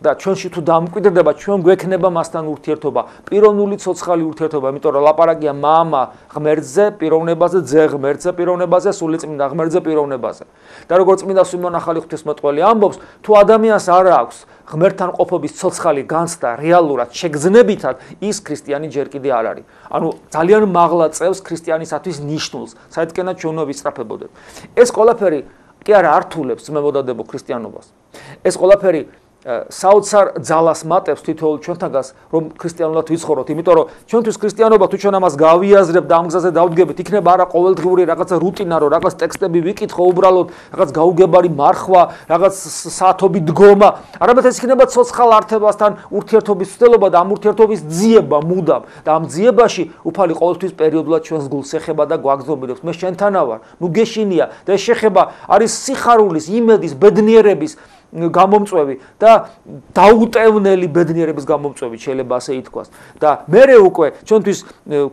და ჩვენში თუ დამკვიდრდება, ჩვენ გვექნება მასთან ურთიერთობა, პიროვნული ცოცხალი ურთიერთობა, იმიტომ რომ ლაპარაკია მამა ღმერთზე, პიროვნებაზე, ძე ღმერთზე, პიროვნებაზე, სულიწმინდა ღმერთზე, პიროვნებაზე. და როგორც წმინდა სვიმონ ახალი ღვთისმეტყველი ამბობს, თუ ადამიანს არ აქვს ღმერთთან ყოფობის ცოცხალი განცდა რეალურად შეგრძნებითად, ის ქრისტიანი ჯერ კიდე არ არის. ანუ ძალიან მაღლა წევს ქრისტიანისათვის ნიშნულს, საერთკენად ჩვენ უნდა ვისწრაფებოდეთ. ეს ყველაფერი კი არა ართულებს მემოდადებო ქრისტიანობას. ეს ყველაფერი საოცარ ძალას მატებს თითოეულ ჩვენთაგანს, რომ ქრისტიანულად ვიცხოვროთ, იმიტომ რომ ჩვენთვის ქრისტიანობა თუ ჩვენ ამას გავიაზრებთ და ამ გზაზე დავდგებით, იქნება არა ყოველდღიური რაღაცა რუტინა, რომ რაღაც ტექსტები ვიკითხო უბრალოდ, რაღაც გაუგებარი მარხვა, რაღაც საათობი დგომა, არამედ ეს იქნება ცოცხალ ართებასთან ურთიერთობის ცდელობა და ამ ურთიერთობის ძიება მუდამ და ამ ძიებაში უფალი ყოველთვის პერიოდულად ჩვენს გულს ეხება და გვაგზავნებს. მე შენთანა ვარ, ნუ გეშინია და ეს შეხება არის სიხარულის, იმედის, ბედნიერების გამომწვევი და დაუტევნელი ბედნიერების გამომწვევი შეიძლება ასე ითქვას. და მერე უკვე ჩვენთვის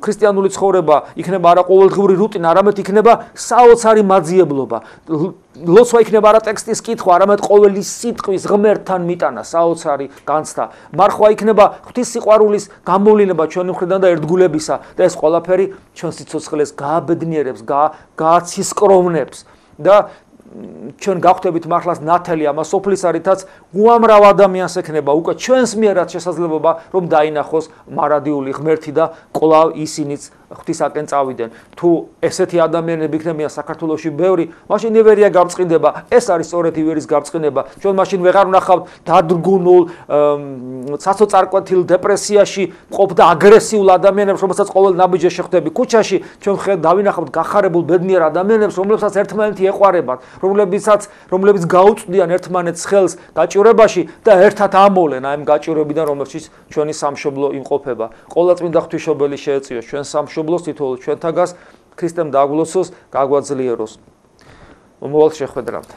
ქრისტიანული ცხოვრება იქნება არა ყოველდღიური რუტინა, არამედ იქნება საოცარი მაძიებლობა. ლოცვა იქნება არა ტექსტის კითხვა, არამედ ყოველი სიტყვის ღმერთთან მიტანა, საოცარი განცდა. მარხვა იქნება ღვთის სიყვარულის გამოვლენა ჩვენი მხრიდან და ერთგულებისა და ეს ყველაფერი ჩვენ სიცოცხლეს გააბედნიერებს, გააცისკროვნებს და ჩვენ გავხდებით მართლაც ნათელი ამ სოფლისა, რითაც უამრავ ადამიანს ექნება უკვე ჩვენს მიერაც შესაძლებლობა, რომ დაინახოს მარადიული ღმერთი და კვლავ ისინიც ღვთისაკენ წავიდნენ. თუ ესეთი ადამიანები იქნებიან საქართველოში ბევრი, მაშინ ივერია გამწყინდება. ეს არის სწორედ ივერის გამწყინება. ჩვენ მაშინ ვეღარ ვნახავთ დადგუნულ, საცოწარკვეთილ დეპრესიაში მყოფ და აგრესიულ ადამიანებს, რომელსაც ყოველ ნაბიჯზე შეხვდები ქუჩაში, ჩვენ დავინახავთ გახარებულ ბედნიერ ადამიანებს, რომლებსაც ერთმანეთი ეყვარებათ, რომლებიც გაუწვდიან ერთმანეთს ხელს გაჭირვებაში და ერთად ამოვლენ აი ამ გაჭირვებიდან, რომელშიც ჩვენი სამშობლო იმყოფება. ყოვლადწმინდა ღვთისმშობელი შეეწიოს ჩვენ სამშობლოს თითოეულ ჩვენთაგას, ქრისტემ დაგვლოცოს, გაგვაძლიეროს. მომავალ შეხვედრამდე.